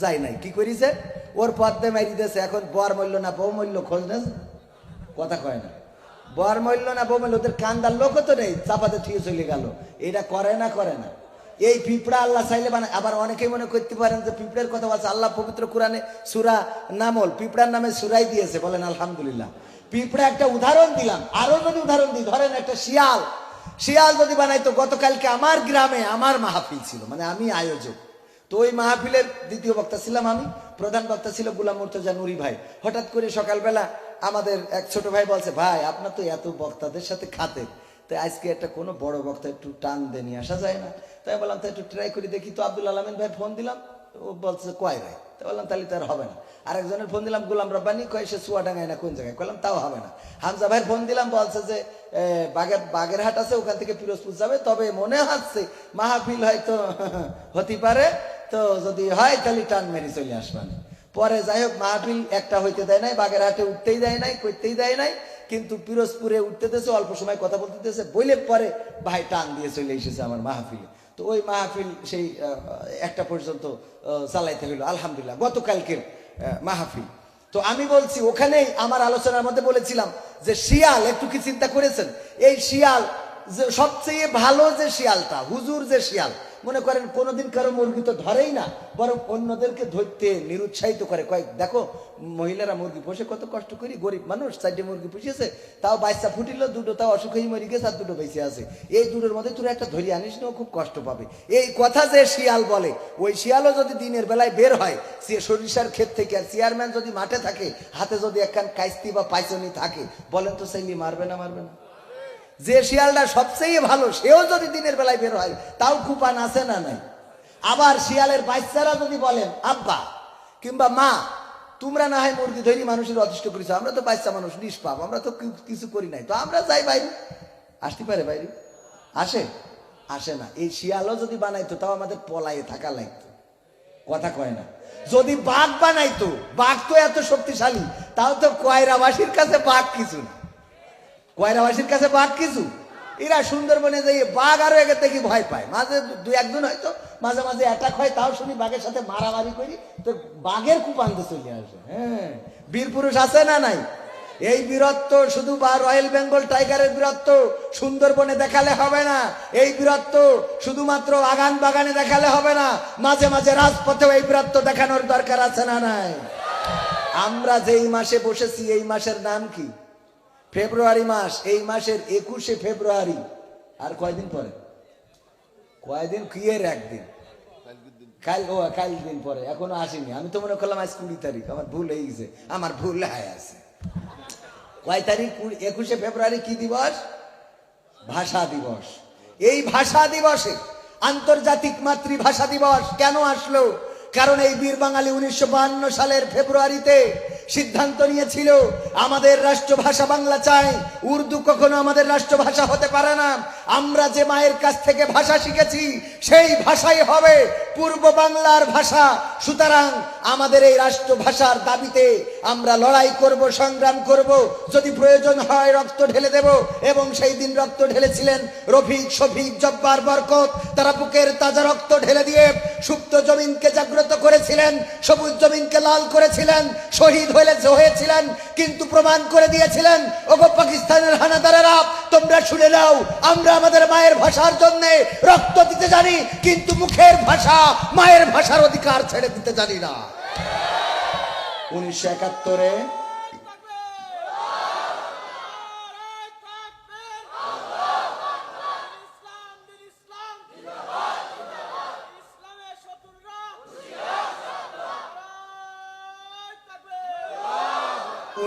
A: যাই নাই, কি করিছে? ওর পদ্মে মারি দিয়েছে। এখন বর মূল্য না বউ মূল্য খোঁজ নেন, কথা কয় না। বর মূল্য না বউ মূল্য, ওদের কান্দার লোকও তো নেই, চাপাতে ঠিক চলে গেল। এটা করে না করে না। এই পিঁপড়া আল্লাহ চাইলে বানায়। আবার অনেকেই মনে করতে পারেন যে পিঁপড়ের কথা বলছে আল্লাহ পবিত্র কোরআনে সূরা নামল পিঁপড়ার নামে সূরাই দিয়েছে, বলেন আলহামদুলিল্লাহ। পিঁপড়া একটা উদাহরণ দিলাম, আরো যদি উদাহরণ দিই, ধরেন একটা শিয়াল, শিয়াল যদি বানাইতো। গতকালকে আমার গ্রামে আমার মাহফিল ছিল, মানে আমি আয়োজক। তো ওই মাহফিলের দ্বিতীয় বক্তা ছিলাম আমি, প্রধান বক্তা ছিল গোলাম মুর্তজা নুরি ভাই। হঠাৎ করে সকালবেলা আমাদের এক ছোট ভাই বলছে, ভাই আপনার তো এত বক্তাদের সাথে খাতে, তাই আজকে একটা কোনো বড় বক্তা একটু টান দিয়ে নিয়ে আসা যায় না? তাই বললাম তাই একটু ট্রাই করে দেখি। তো আব্দুল আলমিন ভাই ফোন দিলাম, ও বলছে কয় ভাই, তাই বললাম তাহলে তার হবে না। আরেকজনের ফোন দিলাম গোলাম রব্বানি, কয় সে চুয়াডাঙ্গায় না কোন জায়গায়, বললাম তাও হবে না। হামজা ভাইয়ের ফোন দিলাম, বলছে যে বাগেরহাট আছে, ওখান থেকে পিরোজপুর যাবে, তবে মনে হচ্ছে মাহফিল হয়তো হতে পারে, তো যদি হয় তাহলে টান মেরে চলে আসবেন। পরে যাই হোক মাহফিল একটা হইতে দেয় নাই, বাগেরহাটে উঠতেই দেয় নাই, করতেই দেয় নাই, কিন্তু পিরোজপুরে উঠতে দিয়েছে, অল্প সময় কথা বলতে দিয়েছে, বইলে পরে ভাই টান দিয়ে চলে এসেছে আমার মাহফিলে। তো ওই মাহফিল সেই একটা পর্যন্ত চালাইতে হইলো আলহামদুলিল্লাহ, গতকালকের মাহফিল। তো আমি বলছি ওখানেই আমার আলোচনার মধ্যে বলেছিলাম যে শিয়াল, একটু কি চিন্তা করেছেন? এই শিয়াল যে সবচেয়ে ভালো যে শিয়ালটা, হুজুর যে শিয়াল, মনে করেন কোনোদিন কারো মুরগি তো ধরেই না, বরং অন্যদেরকে ধরতে নিরুৎসাহিত করে। কয়েক দেখো মহিলারা মুরগি পোষে কত কষ্ট করি, গরিব মানুষ 4টে মুরগি পুষিয়েছে, তাও বাচ্চা ফুটিল, দুটো তাও অসুখ হয়ে মরে গেছে, আর দুটো বেঁচে আছে। এই দুটোর মধ্যে তোরা একটা ধরি আনিস না, খুব কষ্ট পাবে। এই কথা যে শিয়াল বলে, ওই শিয়ালও যদি দিনের বেলায় বের হয় সে সরিষার ক্ষেত থেকে, আর চেয়ারম্যান যদি মাঠে থাকে, হাতে যদি একখান কাইস্তি বা পাইচনি থাকে, বলেন তো সেইলি মারবে না? মারবে না? যে শিয়ালটা সবচেয়ে ভালো, সেও যদি দিনের বেলায় বের হয়, তাও কুপান আছে না নাই? আবার শিয়ালের বাচ্চারা যদি বলেন আব্বা কিংবা মা, তোমরা না হয় মুরগি ধরি মানুষের অতিষ্ঠ করেছো, আমরা তো বাচ্চা মানুষ নিষ্পাপ, আমরা তো কিছু করি নাই, তো আমরা যাই বাইরে। আসতে পারে বাইরে? আসে? আসে না। এই শিয়ালও যদি বানাইতো, তাও আমাদের পলায়ে থাকা লাগতো, কথা কয় না। যদি বাঘ বানাইতো, বাঘ তো এত শক্তিশালী, তাও তো কয়রাবাসীর কাছে বাঘ কিছু না। কয়রাবাসীর কাছে বাঘ কিছু, এরা সুন্দরবনে যাই বাঘ আরো একে থেকে ভয় পায়। মাঝে দুই একদিন হয়তো মাঝে মাঝে অ্যাটাক হয়, তাও শুনি বাঘের সাথে মারামারি করি, তো বাঘের কুপান্তে চলে আসে। হ্যাঁ, বীর পুরুষ আছে না নাই? এই বীরত্ব শুধু বা রয়্যাল বেঙ্গল টাইগারের বীরত্ব সুন্দরবনে দেখালে হবে না, এই বীরত্ব শুধুমাত্র আগান বাগানে দেখালে হবে না, মাঝে মাঝে রাজপথেও এই বীরত্ব দেখানোর দরকার আছে না নাই? আমরা যেই মাসে বসেছি, এই মাসের নাম কি? ফেব্রুয়ারি মাস। এই মাসের 21শে ফেব্রুয়ারি, আর কয়দিন পরে? কয়দিন কি এর একদিন, কাল দিন পরে, এখনো আসেনি। আমি তো মনে করলাম আজ 20 তারিখ, আমার ভুল হয়ে গেছে, আমার ভুল হয়ে আছে। কয় তারিখ? 21শে ফেব্রুয়ারি। কি দিবস? ভাষা দিবস। এই ভাষা দিবসে আন্তর্জাতিক মাতৃভাষা দিবস কেন আসলো? কারণ এই বীর বাঙালি 1952 সালের ফেব্রুয়ারিতে সিদ্ধান্ত নিয়েছিল আমাদের রাষ্ট্রভাষা বাংলা চাই, উর্দু কখনো আমাদের রাষ্ট্রভাষা হতে পারে না। আমরা যে মায়ের কাছ থেকে ভাষা শিখেছি, সেই ভাষাই হবে পূর্ব বাংলার ভাষা। সুতরাং আমাদের এই রাষ্ট্রভাষার দাবিতে আমরা লড়াই করব, সংগ্রাম করব, যদি প্রয়োজন হয় রক্ত ঢেলে দেব। এবং সেই দিন রক্ত ঢেলেছিলেন রফিক, শফিক, জব্বার, বরকত। তারা বুকের তাজা রক্ত ঢেলে দিয়ে সুপ্ত জমিনকে জাগ্রত করেছিলেন, সবুজ জমিনকে লাল করেছিলেন, শহীদ হয়েছিলেন, কিন্তু প্রমাণ করে দিয়েছিলেন, ওগো পাকিস্তানের হানাদারেরা, তোমরা শুনে নাও, আমরা আমাদের মায়ের ভাষার জন্য রক্ত দিতে জানি, কিন্তু মুখের ভাষা, মায়ের ভাষার অধিকার ছেড়ে দিতে জানি না। 1971-এ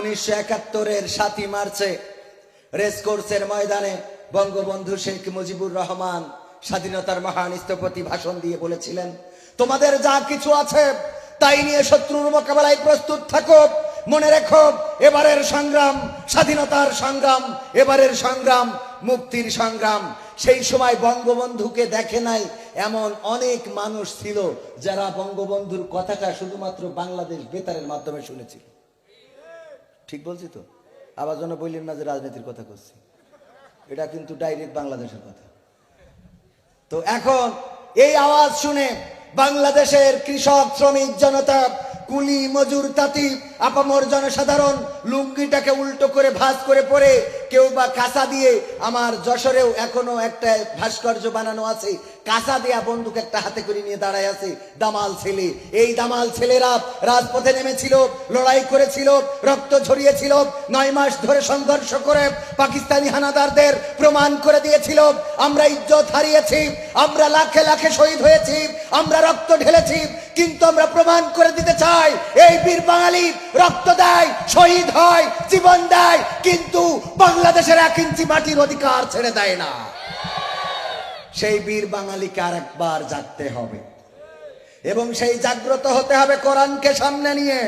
A: 1971-এর 7ই মার্চে রেসকোর্সের ময়দানে বঙ্গবন্ধু শেখ মুজিবুর রহমান স্বাধীনতার মহান স্থপতি ভাষণ দিয়ে বলেছিলেন, তোমাদের যা কিছু আছে তাই নিয়ে শত্রুর মোকাবেলায় প্রস্তুত থাকো। মনে রেখো, এবারের সংগ্রাম স্বাধীনতার সংগ্রাম, এবারের সংগ্রাম মুক্তির সংগ্রাম। সেই সময় বঙ্গবন্ধুকে দেখে নাই এমন অনেক মানুষ ছিল যারা বঙ্গবন্ধুর কথাটা শুধুমাত্র বাংলাদেশ বেতারের মাধ্যমে শুনেছিল। ঠিক বলছি তো? আবার যেন বললেন না যে রাজনীতির কথা করছি, এটা কিন্তু ডাইরেক্ট বাংলাদেশের কথা। তো এখন এই আওয়াজ শুনে বাংলাদেশের কৃষক, শ্রমিক জনতা, কুলি, মজুর, তাঁতি, আপামর জনসাধারণ লুঙ্গিটাকে উল্টো করে ভাঁজ করে পরে, কেউ বা কাঁচা দিয়ে, আমার যশোরেও এখনো একটা ভাস্কর্য বানানো আছে, কাঁচা দেয়া বন্দুক একটা হাতে করে নিয়ে দাঁড়ায় আছে দামাল ছেলে। এই দামাল ছেলেরা রাজপথে নেমেছিল, লড়াই করেছিল, রক্ত ঝরিয়েছিল, 9 মাস ধরে সংঘর্ষ করে পাকিস্তানি হানাদারদের প্রমাণ করে দিয়েছিল আমরা ইজ্জত হারিয়েছি, আমরা লাখে লাখে শহীদ হয়েছি, আমরা রক্ত ঢেলেছি, কিন্তু আমরা প্রমাণ করে দিতে চাই এই বীর বাঙালি রক্ত দেয়, শহীদ হয়, জীবন দেয়, কিন্তু বাংলাদেশের 1 ইঞ্চি মাটির অধিকার ছেড়ে দেয় না। সেই বীর বাঙালিকে আর একবার জাগতে হবে এবং সেই জাগ্রত হতে হবে কোরআনকে সামনে নিয়ে,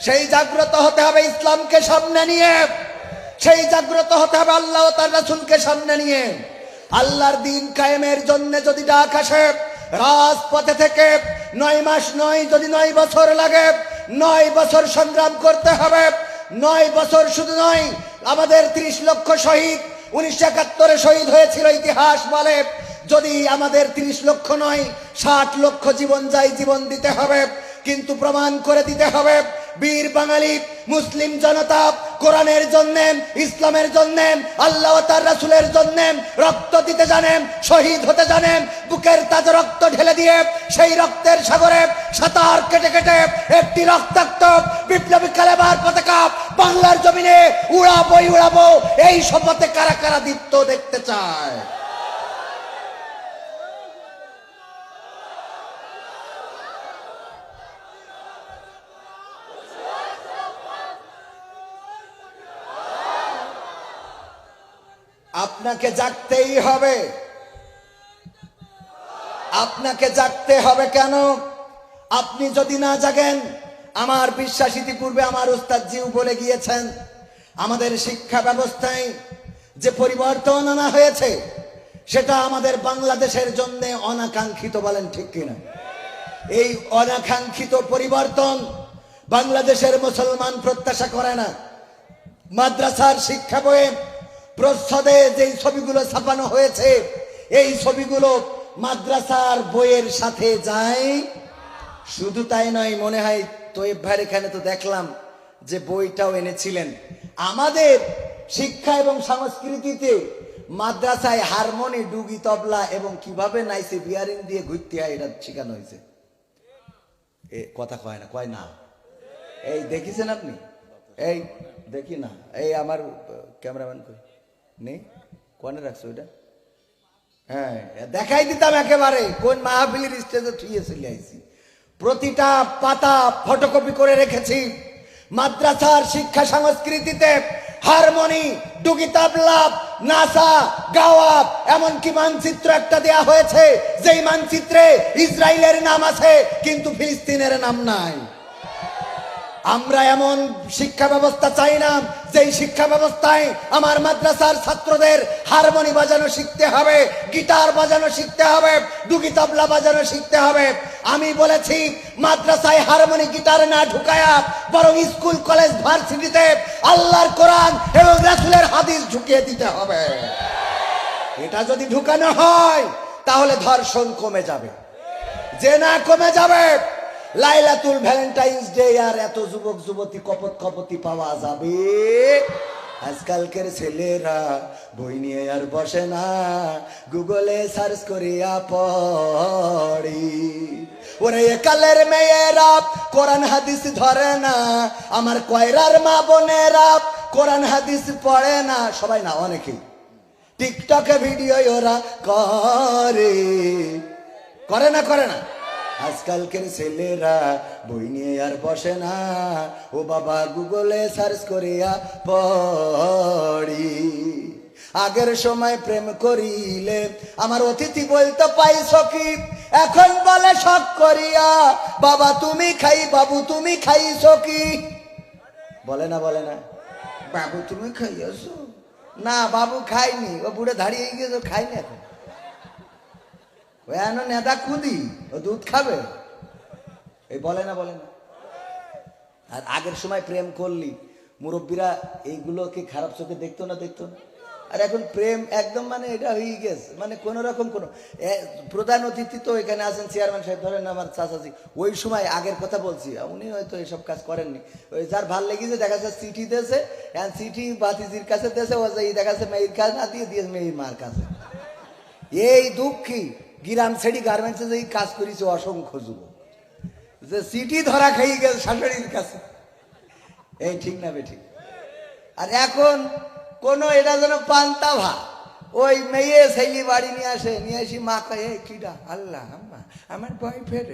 A: সেই জাগ্রত হতে হবে ইসলামকে সামনে নিয়ে, সেই জাগ্রত হতে হবে আল্লাহ ও তার রাসূলকে সামনে নিয়ে। আল্লাহর দ্বীন কায়েমের জন্য যদি ডাক আসে, রাজপথে থেকে 9 মাস নয়, যদি 9 বছর লাগে, 9 বছর সংগ্রাম করতে হবে। 9 বছর শুধু নয়, আমাদের 30 লক্ষ শহীদ 1971-এ শহীদ হয়েছিল। ইতিহাস বলে যদি আমাদের 30 লক্ষ নয়, 60 লক্ষ জীবন যায়, জীবন দিতে হবে, কিন্তু প্রমাণ করে দিতে হবে বীর বাঙালি মুসলিম জনতা কোরআনের জন্য, ইসলামের জন্য, আল্লাহ ও তার রাসূলের জন্য রক্ত দিতে জানেন, শহীদ হতে জানেন। বুকের তাজা রক্ত ঢেলে দিয়ে সেই রক্তের সাগরে সাঁতার কেটে কেটে একটি রক্তাক্ত বিপ্লবী কালেমার পতাকা বাংলার জমিনে উড়াবোই উড়াবো, এই শপথে কারা কারা দীপ্ত দেখতে চায়? আপনাকে জাগতেই হবে, আপনাকে জাগতে হবে। কেন? আপনি যদি না জাগেন, আমার বিশ্বাস ইতিপূর্বে আমার উস্তাদ জিউ বলে গিয়েছেন, আমাদের শিক্ষা ব্যবস্থায় যে পরিবর্তন আনা হয়েছে সেটা আমাদের বাংলাদেশের জন্য অনাকাঙ্ক্ষিত। বলেন ঠিক কিনা? এই অনাকাঙ্ক্ষিত পরিবর্তন বাংলাদেশের মুসলমান প্রত্যাশা করে না। মাদ্রাসার শিক্ষা বইয়ে প্রচ্ছদে যেই ছবিগুলো ছাপানো হয়েছে, এই ছবিগুলো মাদ্রাসার বইয়ের সাথে যায়। শুধু তাই নয়, মনে হয় তোয়েব ভাইয়ের এখানে তো দেখলাম যে বইটাও এনেছিলেন। আমাদের শিক্ষা এবং সংস্কৃতিতে মাদ্রাসায় হারমোনি, ডুগি, তবলা এবং কিভাবে নাইছে বিয়ারিং দিয়ে ঘুরতে হয় এটা শেখানো হয়েছে। এ কথা কয় না, কয় না। এই দেখেছেন আপনি? এই দেখি না, এই আমার ক্যামেরাম্যান কই নেই, কোনে রাখছো ওইটা? হ্যাঁ, দেখাই দিতাম একেবারে কোন মাহফিলের স্টেজে থুয়ে চলে আইছি। প্রতিটা পাতা ফটোকপি করে রেখেছি। মাদ্রাসার শিক্ষা সংস্কৃতিতে হারমোনি, ডুগি, তবলা, নাচা, গাওয়া, এমনকি মানচিত্র একটা দেয়া হয়েছে, যেই মানচিত্রে ইসরায়েলের নাম আছে কিন্তু ফিলিস্তিনের নাম নাই। আমরা এমন শিক্ষা ব্যবস্থা চাই না যেই শিক্ষা ব্যবস্থায় আমার মাদ্রাসার ছাত্রদের হারমোনি বাজানো শিখতে হবে, গিটার বাজানো শিখতে হবে, ডুগি, তবলা বাজানো শিখতে হবে। আমি বলেছি মাদ্রাসায় হারমোনি, গিটার না ঢুকায়া বরং স্কুল, কলেজ, ভার্সিটিতে আল্লাহর কোরআন এবং রাসূলের হাদিস ঢুকিয়ে দিতে হবে। এটা যদি ঢুকানো হয় তাহলে ধর্ষণ কমে যাবে, জেনা কমে যাবে, লাইলাতুল ভ্যালেন্টাইন্স ডে আর এত যুবক যুবতী কপত কপতি পাওয়া যাবে। আজকালকের ছেলেরা বই নিয়ে আর বসে না, গুগলে সার্চ করিয়া পড়ি। ওরে কালের মেয়েরা কোরআন হাদিস ধরে না, আমার কয়রার মা বোনেরা কোরআন হাদিস পড়ে না। সবাই না, অনেকেই টিকটকে ভিডিও ওরা করে, করে না, করে না? আজকালকের ছেলেরা বই নিয়ে আর বসে না, ও বাবা গুগলে সার্চ করিয়া পড়ি। আগের সময় প্রেম করিলে আমার অতিথি বলতে পাইছ কি, এখন বলে শখ করিয়া বাবা তুমি খাই, বাবু তুমি খাইছ কি? বলে না বলে না, বাবু তুমি খাইয়াছো? না বাবু খাইনি, ও বুড়ে দাঁড়িয়ে গিয়েছো, খাইনি এখন। ওই নেদা কুদি, ও দুধ খাবে, এই বলে না বলে না। আর আগের সময় প্রেম করলি মুরব্বীরা এইগুলোকে খারাপ চোখে দেখতো না, দেখতো না। আর এখন প্রেম একদম মানে এটা হয়ে গেছে, মানে কোন রকম কোন প্রধান অতিথি তো এখানে আছেন চেয়ারম্যান সাহেব, ধরেন আমার চাচাজি, ওই সময় আগের কথা বলছি, উনি হয়তো এসব কাজ করেননি। ওই যার ভাল লেগেছে দেখা যাচ্ছে চিঠি দিয়েছে, চিঠি বাতিজির কাছে দিয়েছে, ও যে দেখা যাচ্ছে মেয়ের কাছে না দিয়ে দিয়েছে মেয়ের মার কাছে। এই দুঃখী গিরাম ছেড়ি গার্মেন্টসে যে কাজ করেছে অসংখ্য যুবক, যে চিঠি ধরা খাইয়ে গেছে শাশুড়ির কাছে। এই ঠিক না বে ঠিক? আর এখন কোন এটা যেন পান্তা ভা, ওই মেয়ে ছেলে বাড়ি নিয়ে আসে, নিয়ে আসি মা কয়ে কিডা, আল্লাহ আম্মা আমার বয়ফ্রেন্ড।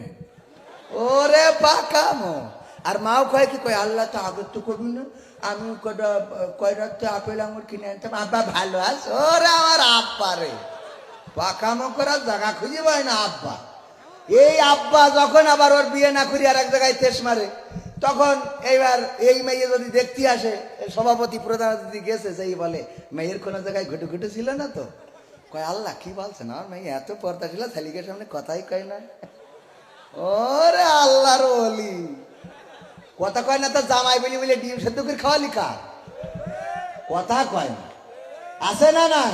A: ওরে পাকামো। আর মাও কয়ে কি কয়, আল্লাহ তো আগের তো করবি না, আমি কয় রাত্রে আপেল আঙুর কিনে আনতাম, আব্বা ভালো আস। ওরে আমার আব্বা রে, পাকামো করার জায়গা খুঁজে পায় না আব্বা। এই আব্বা যখন আবার ওর বিয়ে না করি আর এক জায়গায় তেস মারে, তখন এইবার এই মেয়ে যদি দেখতে আসে, সভাপতি প্রধান অতিথি গেছে, সেই বলে মেয়ের কোনো জায়গায় ঘুটে ঘুটে ছিল না তো? কয় আল্লাহ কি বলছে না, মেয়ে এত পর্দা ছিল, শালিকের সামনে কথাই কয় না। ওরে আল্লাহর ওলি, কথা কয় না তো জামাই বলি বলে ডিম সেদ্ধ করে খাওয়ালি কার? কথা কয় না, আছে না না?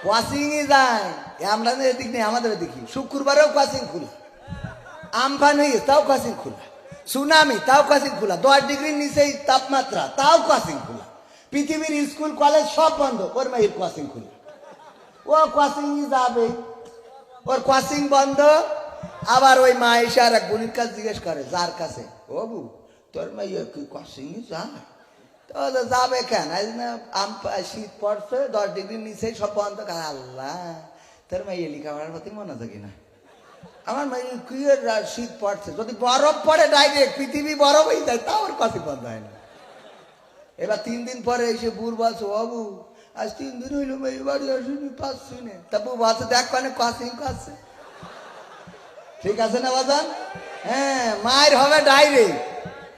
A: ওয়াশিং যায়, আমরা এদিক নেই, আমাদের দেখি শুক্রবারেও ওয়াশিং খোলা, আমফান হয়ে তাও ওয়াশিং খোলা, সুনামি তাও ওয়াশিং খোলা, 10 ডিগ্রির নিচেই তাপমাত্রা তাও ওয়াশিং খোলা, পৃথিবীর স্কুল কলেজ সব বন্ধ, ওর মায়ের ওয়াশিং খোলা। ও ওয়াশিং যাবে, ওর ওয়াশিং বন্ধ। আবার ওই মা এসে আর এক বোনের কাছে জিজ্ঞেস করে, যার কাছে, ও বু তোর মাইয়া কি ওয়াশিং যায়? তো যাবে কেন, শীত পড়ছে, 10 ডিগ্রির নিচে সব বন্ধ। আল্লাহ তোর মাইয়া লেখাপড়ার প্রতি মনোযোগী না। আমার মাইয়া কি শীত পড়ছে, যদি বরফ পড়ে ডাইরেক্ট পৃথিবী বরফ হয়ে যায়, তাও ওর কাছে বন্ধ হয় না। এবার 3 দিন পরে এসে বুর বলছে, বাবু আজ 3 দিন হইলো মেয়ে বাড়ি আসেনি, পাচ্ছি না। তা বউ বলছে, দেখ কানে কাশিং কাশছে, ঠিক আছে না বাজান? হ্যাঁ, মায়ের হবে ডাইরেক্ট,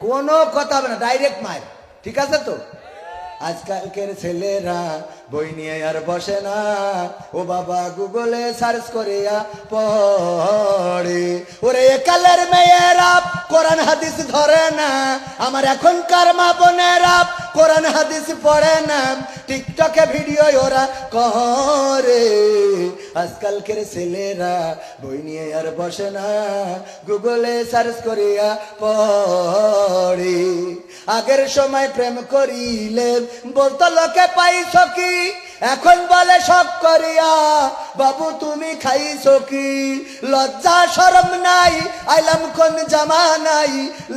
A: কোনো কথা হবে না, ডাইরেক্ট মায়ের, ঠিক আছে তো? আজকালকের ছেলেরা বই নিয়ে আর বসে না, ও বাবা গুগলে সার্চ করিয়া পড়ে। ওরে একালের মেয়েরা কোরআন হাদিস ধরে না, আমার এখনকার মা বোনেরা কোরআন হাদিস পড়ে না, টিকটকে ভিডিও ওরা করে। আজকালকের ছেলেরা বই নিয়ে আর বসে না, গুগলে সার্চ করিয়া পড়ে। আগের সময় প্রেম করিলে বলতো লোকে পাইছ কি, এখন বলে শখ করিয়া বাবু তুমি খাইছ কি? লজ্জা শরম নাই, আইলাম কোন জামানাই,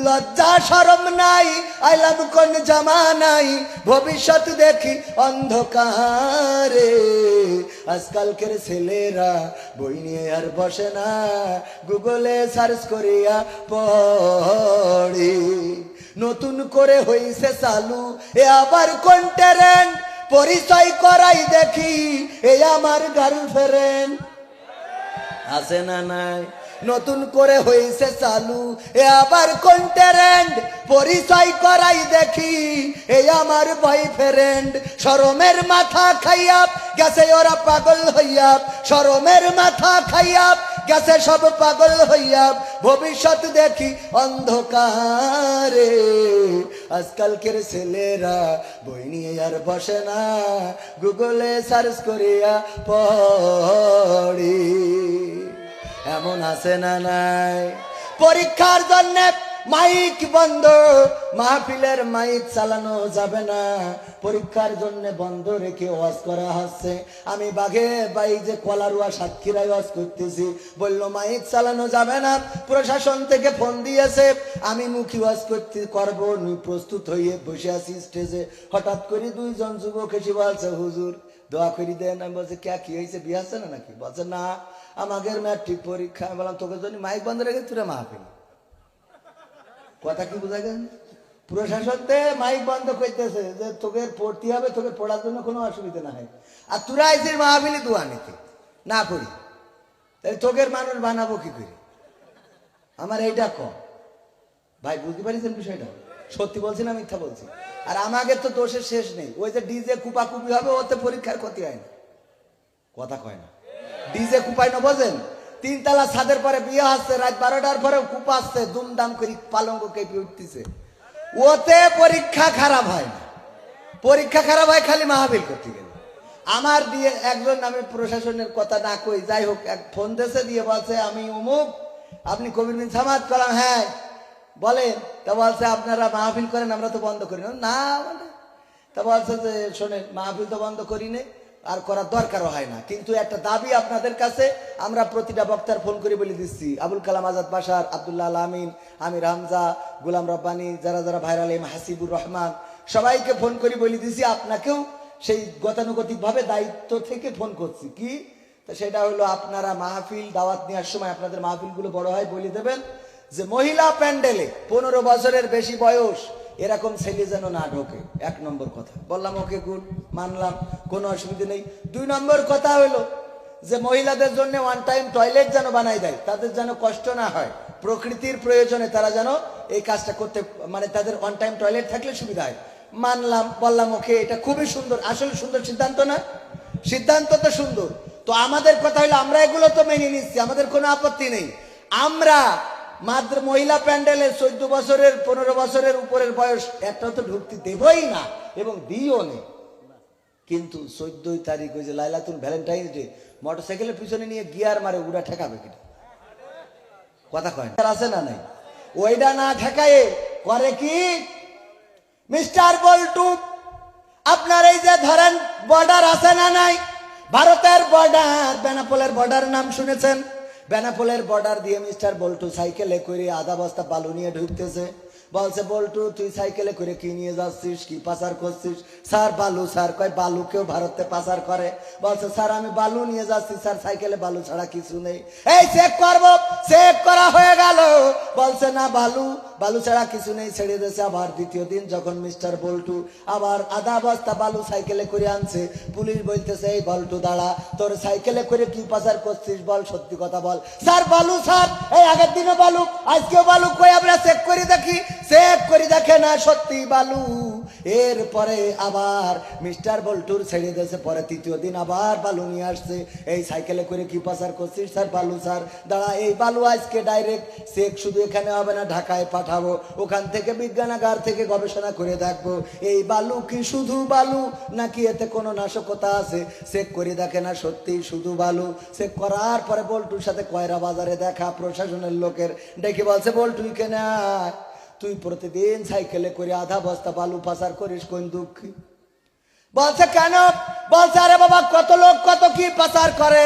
A: লজ্জা শরম নাই, আইলাম কোন জামানাই, ভবিষ্যৎ দেখি অন্ধকারে। আজকালকের ছেলেরা বই নিয়ে আর বসে না, গুগলে সার্চ করিয়া পড়ে। নতুন করে হইছে চালু এ আবার কোন ট্রেন্ড, পরিচয় করাই দেখি এ আমার গার্লফ্রেন্ড, আছে না নাই? নতুন করে হইছে চালু এ আবার কোন ট্রেন্ড, পরিচয় করাই দেখি এই আমার বয়ফ্রেন্ড। শরমের মাথা খাইয়া গেছে ওরা পাগল হইয়া, শরমের মাথা খাইয়া গেছে সব পাগল হইয়া, ভবিষ্যৎ দেখি অন্ধকারে। আজকালকের ছেলেরা বই নিয়ে আর বসে না, গুগলে সার্চ করিয়া পড়ে। এমন আছে না নাই? পরীক্ষার জন্য মাইক বন্ধ, মাহফিলের মাইক চালানো যাবে না, পরীক্ষার জন্য বন্ধ রেখে ওয়াজ করা হচ্ছে। আমি বাঘে বাই যে কলারুয়া সাতক্ষীরায় ওয়াজ করতেছি, বললো মাইক চালানো যাবে না, প্রশাসন থেকে ফোন দিয়েছে। আমি মুখী ওয়াজ করবো, প্রস্তুত হয়ে বসে আছি স্টেজে। হঠাৎ করে 2 জন যুবক এসে বলছে, হুজুর দোয়া করি দেন। আমি বলছি কে কি হয়েছে, বিয়ে আছে না নাকি? বলছে না আমাদের ম্যাট্রিক পরীক্ষা। আমি বললাম তোকে জন্য মাইক বন্ধ রেখে তোরা মাহফিল, কথা কি বোঝা গেল? প্রশাসনতে মাইক বন্ধ করতেছে যে তোকে পড়তে হবে, তোকে পড়ার জন্য কোনো অসুবিধা না হয়, আর তোরা আইসির মাহফিলি দোয়া নিতে না করি, তাই তোকের মানুষ বানাবো কি করে? আমার এইটা কম ভাই, বুঝতে পারিছেন বিষয়টা? সত্যি বলছি না মিথ্যা বলছি? আর আমাকে তো দোষের শেষ নেই। ওই যে ডিজে কুপাকুপি হবে, ওতে পরীক্ষার ক্ষতি হয় না, কথা কয় না। ডিজে কুপাই না বোঝেন? 3 তলা ছাদের পরে বিয়ে আসছে, রাত 12টার পরে কুপা আসছে, দুমদাম করে পালঙ্গ কেঁপে উঠতেছে, ওতে পরীক্ষা খারাপ হয় না। পরীক্ষা খারাপ হয় খালি মাহফিল করতে গেলে। আমার দিয়ে একজন, আমি প্রশাসনের কথা না কই, যাই হোক, এক ফোন দেশে দিয়ে বলছে আমি অমুক, আপনি কবির বিন সামাদ? করলাম হ্যাঁ বলেন। তা বলছে আপনারা মাহফিল করেন, আমরা তো বন্ধ করি না। না মানে তা বলছে যে শোনেন, মাহফিল তো বন্ধ করি না, আর করার দরকারও হয় না, কিন্তু একটা দাবি আপনাদের কাছে আমরা প্রতিটা বক্তার ফোন করে বলে দিচ্ছি, আবুল কালাম আজাদ বাশার, আব্দুল্লাহ আল আমিন, আমির হামজা, গোলাম রব্বানি, যারা যারা ভাইরাল, এম হাসিবুর রহমান, সবাইকে ফোন করে বলে দিছি, আপনাকেও সেই গতানুগতিক ভাবে দায়িত্ব থেকে ফোন করছি। কি? তো সেটা হলো আপনারা মাহফিল দাওয়াত নেওয়ার সময় আপনাদের মাহফিলগুলো বড় হয়, বলে দেবেন যে মহিলা প্যান্ডেলে 15 বছরের বেশি বয়স এরকম ছেলে যেন না ঢোকে। 1 নম্বর কথা বললাম, ওকে গুড, মানলাম, কোনো অসুবিধা নেই। 2 নম্বর কথা হলো যে মহিলাদের জন্য 1 টাইম টয়লেট যেন বানাই দেয়, তাদের যেন কষ্ট না হয়, প্রকৃতির প্রয়োজনে তারা যেন এই কাজটা করতে, মানে তাদের 1 টাইম টয়লেট থাকলে সুবিধা হয়। মানলাম, বললাম ওকে, এটা খুবই সুন্দর, আসলে সুন্দর সিদ্ধান্ত না? সিদ্ধান্ত তো সুন্দর। তো আমাদের কথা হলো আমরা এগুলো তো মেনে নিচ্ছি, আমাদের কোনো আপত্তি নেই। আমরা মাত্র মহিলা প্যান্ডেলে 14 বছরের 15 বছরের উপরের বয়স একটাও তো ঢুকতে দেবই না, এবং দিও নেই। কিন্তু 14 তারিখ ওই যে লাইলাতুল ভ্যালেন্টাইন্স ডে, মোটরসাইকেলের পিছনে নিয়ে গিয়ার মারে, উড়া ঠেকাবে কিনা? কথা কয় না? আছে না নাই? ওইটা না ঠেকায়ে করে কি মিস্টার বল্টু, আপনার এই যে ধরেন বর্ডার আছে না নাই, ভারতের বর্ডার, বেনাপোলের বর্ডার নাম শুনেছেন? বেনাপোলের বর্ডার দিয়ে মিস্টার বল্টু সাইকেলে করে আধা বস্তা বালু নিয়ে ঢুকতেছে। বলছে বল্টু তুই সাইকেলে করে কি নিয়ে যাচ্ছিস, কি পাচার করছিস? স্যার বালু। স্যার কয় বালু কেউ ভারতে পাচার করে? বলছে স্যার আমি বালু নিয়ে যাচ্ছি স্যার, সাইকেলে বালু ছাড়া কিছু নেই। এই চেক করবো, চেক করা হয়ে গেল, বলছে না বালু, বালু ছাড়া কিছু নেই, ছেড়ে দিয়েছে। আবার দ্বিতীয় দিন যখন মিস্টার বল্টু আবার আধা বস্তা বালু সাইকেলে করে আনছে, পুলিশ বলতেছে এই বল্টু দাঁড়া, তোর সাইকেলে করে কি পাচার করছিস বল, সত্যি কথা বল। স্যার বালু স্যার, এই আগের দিনও বালু, আজকেও বালু। কই আমরা চেক করে দেখি। চেক করে দেখে না, সত্যি বালু। এরপরে আবার মিস্টার বল্টুর ছেড়ে দিয়েছে, পরে তৃতীয় দিন আবার বালু নিয়ে আসছে, এই সাইকেলে করে কি পাচার করছিস? স্যার বালু। স্যার দাঁড়া, এই বালু আজকে ডাইরেক্ট চেক শুধু এখানে হবে না, ঢাকায় পাঠাবো, ওখান থেকে বিজ্ঞানাগার থেকে গবেষণা করে দেখবো এই বালু কি শুধু বালু নাকি এতে কোনো নাশকতা আছে। চেক করে দেখে না, সত্যি শুধু বালু। চেক করার পরে বল্টুর সাথে কয়রা বাজারে দেখা, প্রশাসনের লোকের ডেকে বলছে বল্টু কেনা, তুই প্রতিদিন সাইকেলে করে আধা বস্তা বালু পাচার করিস, কোন দুঃখী? বলছে কেন? বলছে আরে বাবা কত লোক কত কি পাচার করে,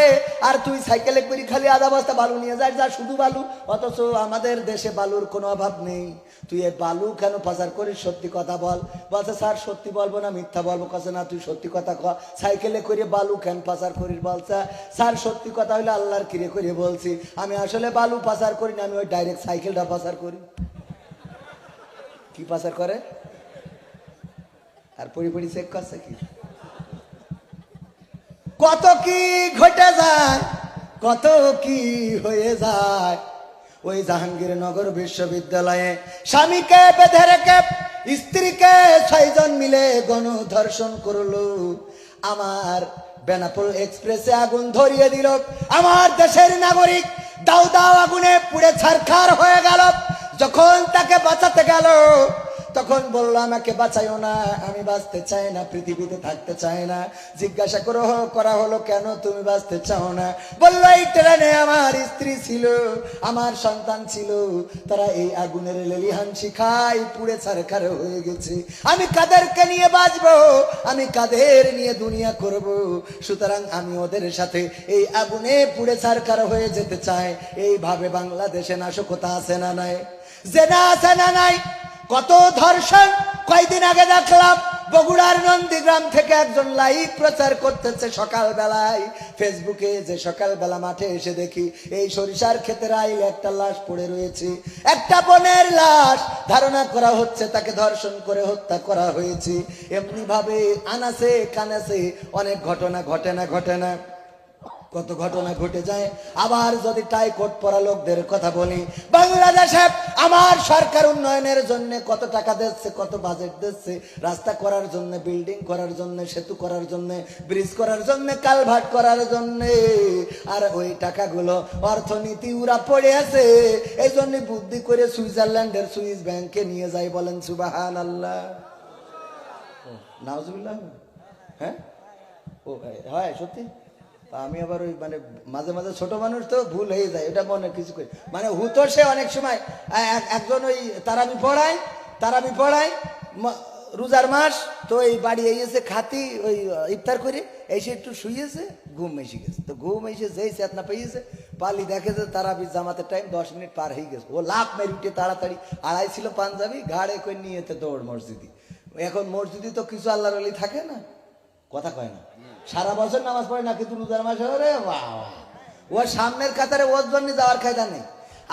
A: আর তুই সাইকেলে করে খালি আধা বস্তা বালু নিয়ে যাস, যা শুধু বালু, অথচ আমাদের দেশে বালুর কোনো অভাব নেই, তুই এই বালু কেন পাচার করিস, সত্যি কথা বল। বলছে স্যার সত্যি বলবো না মিথ্যা বলবো? কাছে না তুই সত্যি কথা ক, সাইকেলে করে বালু কেন পাচার করিস? বলছে স্যার সত্যি কথা হইলে আল্লাহর কিরে করে বলছি, আমি আসলে বালু পাচার করি না, আমি ওই ডাইরেক্ট সাইকেলটা পাচার করি। কি পাচার করে? আর পরিপরি চেক করছে কি, কত কি ঘটে যায়, কত কি হয়ে যায়। ওই জাহাঙ্গীরনগর বিশ্ববিদ্যালয়ে স্বামীকে বেঁধে রেখে স্ত্রীকে 6 জন মিলে গণধর্ষণ করলো। আমার বেনাপোল এক্সপ্রেসে আগুন ধরিয়ে দিল, আমার দেশের নাগরিক দাও দাও আগুনে পুড়ে ছারখার হয়ে গেল। যখন তাকে বাঁচাতে গেল তখন বললো আমাকে বাঁচাইও না, আমি বাঁচতে চাই না, পৃথিবীতে থাকতে চাই না। জিজ্ঞাসা করা হলো কেন তুমি বাঁচতে চাও না? বললো এই ট্রেনে আমার স্ত্রী ছিল, আমার সন্তান ছিল, তারা এই আগুনের লেলিহান শিখায় পুড়ে ছারখার হয়ে গেছে। আমি কাদেরকে নিয়ে বাঁচবো, আমি কাদের নিয়ে দুনিয়া করব? সুতরাং আমি ওদের সাথে এই আগুনে পুড়ে ছারখার হয়ে যেতে চাই। এইভাবে বাংলাদেশে নাশকতা আছে না নাই? জেনা আছে না নাই? কত ধর্ষণ! কয়েকদিন আগে দেখলাম বগুড়ার নন্দীগ্রাম থেকে একজন লাইভ প্রচার করতেছে সকালবেলায় ফেসবুকে, যে সকালবেলা মাঠে এসে দেখি এই সরিষার ক্ষেতের আইল একটা লাশ পড়ে রয়েছে, একটা বোনের লাশ, ধারণা করা হচ্ছে তাকে ধর্ষণ করে হত্যা করা হয়েছে। এমনি ভাবে আনাসে কানাসে অনেক ঘটনা ঘটে না কত ঘটনা ঘটে যায়। আবার যদি টাই কোট পরা লোকদের কথা বলি, বাংলাদেশে আমার সরকার উন্নয়নের জন্য কত টাকা দিচ্ছে, কত বাজেট দিচ্ছে, রাস্তা করার জন্য, বিল্ডিং করার জন্য, সেতু করার জন্য, ব্রিজ করার জন্য, কালভার্ট করার জন্য, আর ওই টাকাগুলো অর্থনীতি উড়া পড়ে আছে। এই জন্য বুদ্ধি করে সুইজারল্যান্ডের সুইস ব্যাংকে নিয়ে যাই। বলেন সুবহানাল্লাহ, নাউজুবিল্লাহ। হ্যাঁ, ও হয় সত্যি। আমি আবার ওই মানে মাঝে মাঝে ছোট মানুষ তো ভুল হয়ে যায়, এটা মনে কিছু করি মানে হুতো। সে অনেক সময় একজন ওই তারাবি পড়ায় রোজার মাস তো এই বাড়ি এসে খাতি ওই ইফতার করে এসে একটু শুয়েছে, ঘুম এসে গেছে। তো ঘুম এসে যেই চেতনা পেয়েছে পালি দেখে যে তারাবি জামাতের টাইম 10 মিনিট পার হয়ে গেছে। ও লাভ মেরে উঠে তাড়াতাড়ি আড়াই ছিল পাঞ্জাবি ঘাড়ে করে নিয়ে দৌড় মসজিদি। এখন মসজিদি তো কিছু আল্লাহর ওলি থাকে না, কথা কয় না, সারা বছর নামাজ পড়ে না, কিন্তু রোজার মাসে ওরে বাবা, ও সামনের কাতারে ওর জন্য যাওয়ার কায়দা নেই।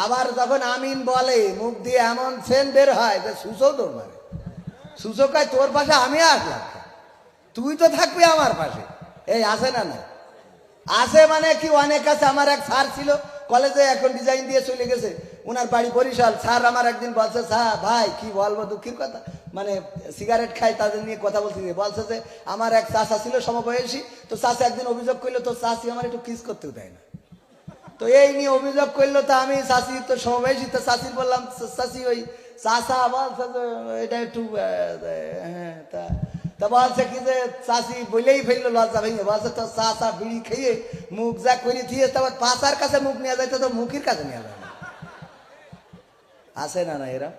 A: আবার যখন আমিন বলে মুখ দিয়ে এমন সেন বের হয় যে সুসো দৌড় মারে। সুসো কয় তোর পাশে আমি আসলাম, তুই তো থাকবি আমার পাশে। এই আসে না না আসে মানে কি অনেক আছে। আমার এক স্যার ছিল কলেজে, এখন ডিজাইন দিয়ে চলে গেছে, উনার বাড়ি বরিশাল। স্যার আমার একদিন বলছে, স্যার ভাই কি বলবো দুঃখের কথা, মানে সিগারেট খাই তাদের নিয়ে কথা বলতে গিয়ে বলছে যে আমার এক চাচা ছিল সমবয়সী, তো চাচা একদিন অভিযোগ করলো তো চাচি আমার একটু কিস করতেও দেয় না। তো এই নিয়ে অভিযোগ করলো, তো আমি চাচি তো সমবয়সী, তো চাচি বললাম চাচি ওই চাচা বলছে যে এটা একটু হ্যাঁ তা বলছে কি যে চাচি বলেই ফেললো লজ্জা ভেঙে, বলছে তো চাচা বিড়ি খেয়ে মুখ যা করে দিয়ে তারপর পাশার কাছে মুখ নিয়ে যায়, তো মুখের কাছে নিয়ে যায় না। আছে না না এরা,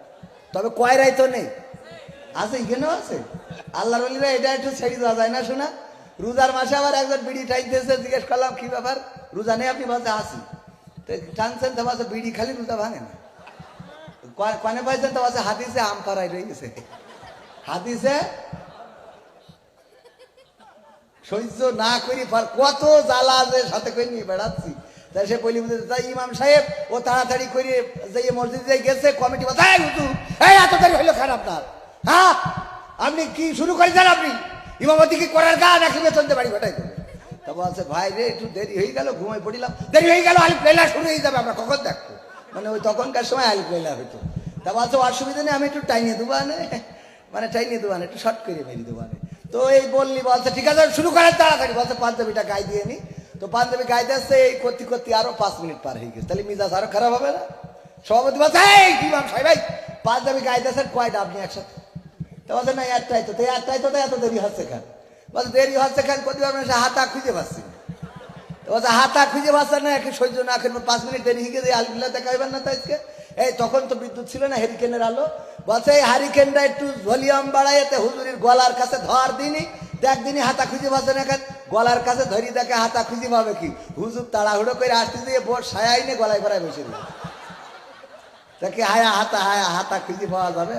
A: তবে কয়রাই তো নেই, আছে এখানেও আছে। আল্লাহর ওলিরা এটা একটু ছেড়ে দেওয়া যায় না শোনা। রোজার মাসে আবার একজন বিড়ি টাইতেছে, জিজ্ঞেস করলাম কি ব্যাপার, রোজা নেই? আপনি বলছে আসি। তো টানছেন তো বলছে বিড়ি খালি রোজা ভাঙে না। কনে পাইছেন তো বলছে হাদিসে আম পাড়ায় রয়ে গেছে, হাদিসে সহ্য না করি কত জ্বালা যে সাথে করে নিয়ে বেড়াচ্ছি। তাই সে বলি তাই ইমাম সাহেব ও তাড়াতাড়ি করে যে মসজিদ গেছে, কমিটি বলছে এই এত দেরি হইলো কেন আপনার? হ্যাঁ আপনি কি শুরু করেছেন? আপনি ইমামতি কি করার গা নাকি বেতন দিয়ে বাড়ি ঘটাই করবেন? তা বলছে ভাই রে একটু দেরি হয়ে গেল, ঘুমাই পড়িলাম, দেরি হয়ে গেল, আলিফ লাইলা শুরু হয়ে যাবে, আমরা কখন দেখবো? মানে ওই তখনকার সময় আলিফ লাইলা হইতো। তা বলছে অসুবিধা নেই, আমি একটু টাইনিয়ে দেবো মানে টাইনিয়ে দেবো একটু শর্ট করে মেরিয়ে দেবো। তো এই বললি, বলছে ঠিক আছে শুরু করার তাড়াতাড়ি। বলছে পাঞ্জাবিটা গায়ে দিয়ে নি। তো পাঞ্জাবি গাইতে আসছে, এই করতে করতে আরো 5 মিনিট পার হয়ে গেছে। তাহলে মিজাজ আরো খারাপ হবে না? সভাপতি বলছে এই ইমাম সাহেব ভাই পাঞ্জাবি গাইতে আসেন কয়টা আপনি একসাথে? তো বলছে না একটাই তো। একটাই তো এত দেরি হচ্ছে কেন? বলছে দেরি হচ্ছে কেন করতে পারবেন, সে হাতা খুঁজে পাচ্ছি। তো বলছে হাতা খুঁজে পাচ্ছে না, একে সহ্য না করবো, 5 মিনিট দেরি হয়ে গেছে, আলবিল্লা দেখাইবেন না তো আজকে। এই তখন তো বিদ্যুৎ ছিল না, হ্যারিকেনের আলো। বলছে এই হারিকেনটা একটু ভলিউম বাড়াইতে হুজুরির গলার কাছে ধর দিনই, একদিনই হাতা খুঁজে পাচ্ছে না, গলার কাছে ধরি দেখে হাতা খুঁজে পাবে কি? হুজুর তাড়াহুড়ো করে আসতে দিয়ে বোর সায়া এনে গলায় গলায় বসে দিল, দেখে হাতা খুঁজে পাওয়া যাবে।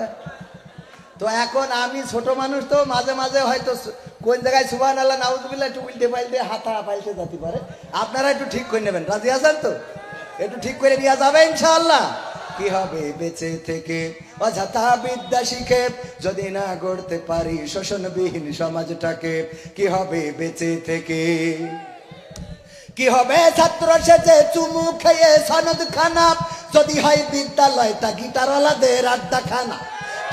A: তো এখন আমি ছোট মানুষ, তো মাঝে মাঝে হয়তো কোন জায়গায় সুবহানাল্লাহ নাউজুবিল্লাহ একটু উল্টে পাল্টে হাতা পাল্টে যেতে পারে। আপনারা একটু ঠিক করে নেবেন, রাজি আছেন তো? একটু ঠিক করে নেওয়া যাবে ইনশাআল্লাহ। কি হবে বেঁচে থেকে অযথা বিদ্যা শিখে যদি না গড়তে পারি শোষণবিহীন সমাজটাকে? কি হবে বেঁচে থেকে? কি হবে ছাত্র সেজে চুমু খেয়ে সনদ খানা যদি হয় বিদ্যালয়টা গিটারওয়ালাদের আড্ডা খানা?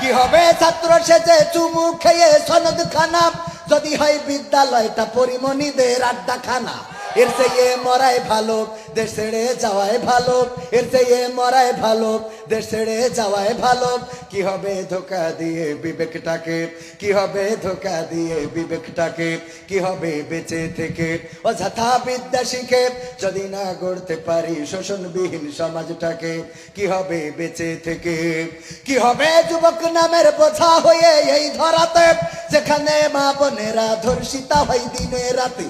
A: কি হবে ছাত্র সেজে চুমু খেয়ে সনদ খানা যদি হয় বিদ্যালয়টা পরিমণিদের আড্ডা খানা? এর চেয়ে মরাই ভালো দেশ ছেড়ে যাওয়াই ভালো, এর চেয়ে মরাই ভালো দেশ ছেড়ে যাওয়াই ভালো। কি হবে ধোকা দিয়ে বিবেকটাকে? কি হবে ধোকা দিয়ে বিবেকটাকে? কি হবে বেঁচে থেকে অযথা বিদ্যা শিখে যদি না গড়তে পারি শোষণবিহীন সমাজটাকে? কি হবে বেঁচে থেকে? কি হবে যুবক নামের বোঝা হয়ে এই ধরাতে যেখানে মা বোনেরা ধর্ষিতা হয় দিনে রাতে?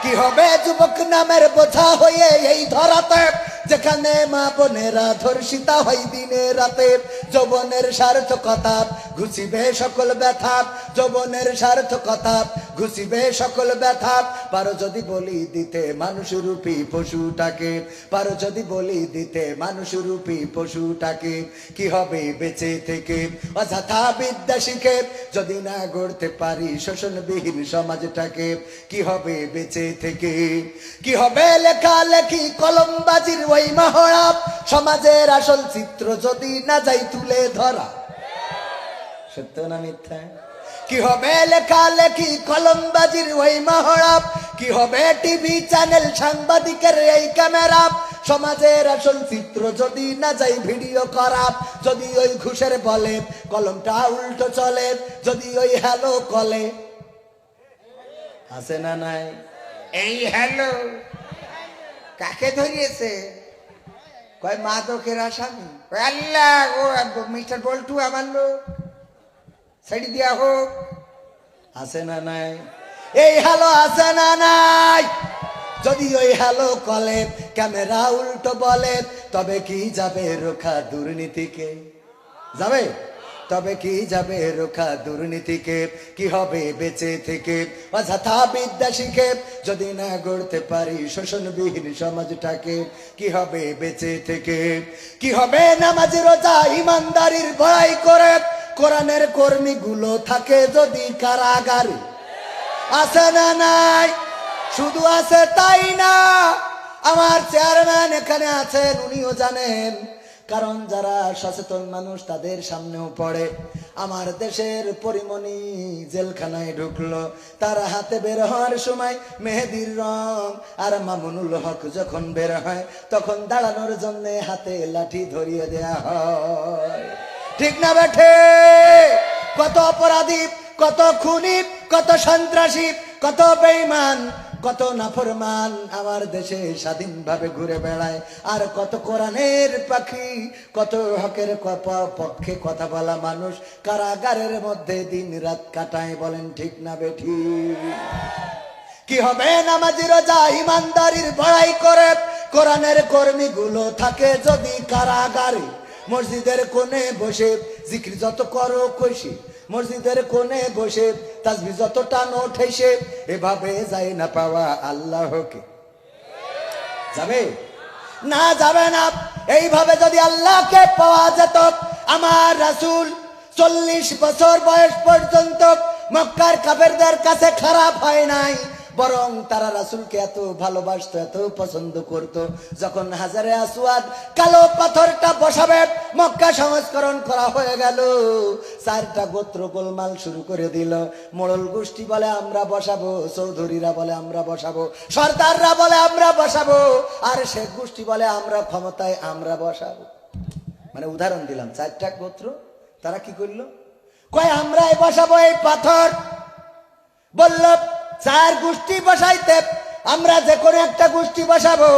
A: কি হবে যুবক নামের বোঝা হয়ে এই ধরাতে যেখানে মা বোনেরা ধর্ষিতা হয় দিনে রাতে, যৌবনের সার্থকতা ঘুচিবে সকল ব্যথা, যৌবনের সার্থকতা ঘুচিবে সকল ব্যথা। পারো যদি বলি দিতে মানুষরূপী পশুটাকে, পারো যদি বলি দিতে মানুষরূপী পশুটাকে, কি হবে বেঁচে থেকে অযথা বিদ্যা শিখে যদি না গড়তে পারি শোষণবিহীন সমাজটাকে, কি হবে বেঁচে থেকে, কি হবে লেখালেখি কলমবাজির ওই মহড়া, সমাজের আসল চিত্র যদি না যাই তুলে ধরা। সত্য না মিথ্যা? কি হবে লেখালেখি কলমবাজির ওই মহড়া, কি হবে টিভি চ্যানেল সাংবাদিকের এই ক্যামেরা, সমাজের আসল চিত্র যদি না যাই ভিডিও করা, যদি ওই ঘুষের বলে কলমটা উল্টো চলে, যদি ওই হ্যালো কলে আছে না নাই,
B: এই হ্যালো কাকে ধরিয়েছে? কয় মাদকের আসামি। আল্লাহ, ও মিস্টার বল্টু আমার লোক, ছেড়ে দিয়া হোক।
A: আছে না নাই? এই হ্যালো আছে না নাই? যদি ওই হ্যালো কলে ক্যামেরা উল্টো বলে, তবে কি যাবে রোখা দুর্নীতিকে? যাবে? তবে কি যাবে রোখা দুর্নীতিকে? কি হবে বেঁচে থেকে অযথা বিদ্যা শিখে যদি না গড়তে পারি শোষণবিহীন সমাজটাকে, কি হবে বেঁচে থেকে? কি হবে নামাজ রোজা ইমানদারির বড়াই করে কোরআনের কর্মীগুলো থাকে যদি কারাগারে? আছে না নাই? শুধু আছে তাই না, আমার চেয়ারম্যান এখানে আছেন, উনিও জানেন। কারণ যারা সচেতন মানুষ তাদের সামনেও পড়ে। আমার দেশের পরিমণি জেলখানায় ঢুকলো, তার হাতে বের হওয়ার সময় মেহেদির রং, আর মামুনুল হক যখন বের হয় তখন দাঁড়ানোর জন্য হাতে লাঠি ধরিয়ে দেয়া হয়। ঠিক না বেঠে? কত অপরাধী, কত খুনি, কত সন্ত্রাসী, কত বেঈমান, কত নাফরমান আমার দেশে স্বাধীনভাবে ঘুরে বেড়ায়, আর কত কোরআনের পাখি, কত হকের পক্ষে কথা বলা মানুষ কারাগারের মধ্যে দিন রাত কাটায়। বলেন ঠিক না বেঠি? কি হবে নামাজি রোজা ইমানদারির বড়াই করে কোরআনের কর্মীগুলো থাকে যদি কারাগারে? মসজিদের কোণে বসে জিকির যত করো কইসি, মসজিদের কোণে বসে তাসবিহ যত টানো ঠেসে, এভাবে যাই না পাওয়া আল্লাহকে। যাবে না? যাবে না। এইভাবে যদি আল্লাহকে পাওয়া যেত, আমার রাসূল 40 বছর বয়স পর্যন্ত মক্কার কাফেরদের কাছে খারাপ হয় নাই, বরং তারা রাসূলকে এত ভালোবাসতো, এত পছন্দ করত। যখন হাজারে আসওয়াদ কালো পাথরটা বসাবে, মক্কা সংস্করণ করা হয়ে গেল, 4টা গোত্র গোলমাল শুরু করে দিল। মোড়ল গোষ্ঠী বলে আমরা বসাবো, চৌধুরীরা বলে আমরা বসাবো, সর্দাররা বলে আমরা বসাবো, আর শেখ গোষ্ঠী বলে আমরা ক্ষমতায় আমরা বসাবো। মানে উদাহরণ দিলাম, 4টা গোত্র তারা কি করলো? কয় আমরাই বসাবো এই পাথর। বলল 4 গোষ্ঠী বসাইতে, আমরা যে কোনো একটা গোষ্ঠী বসাবো।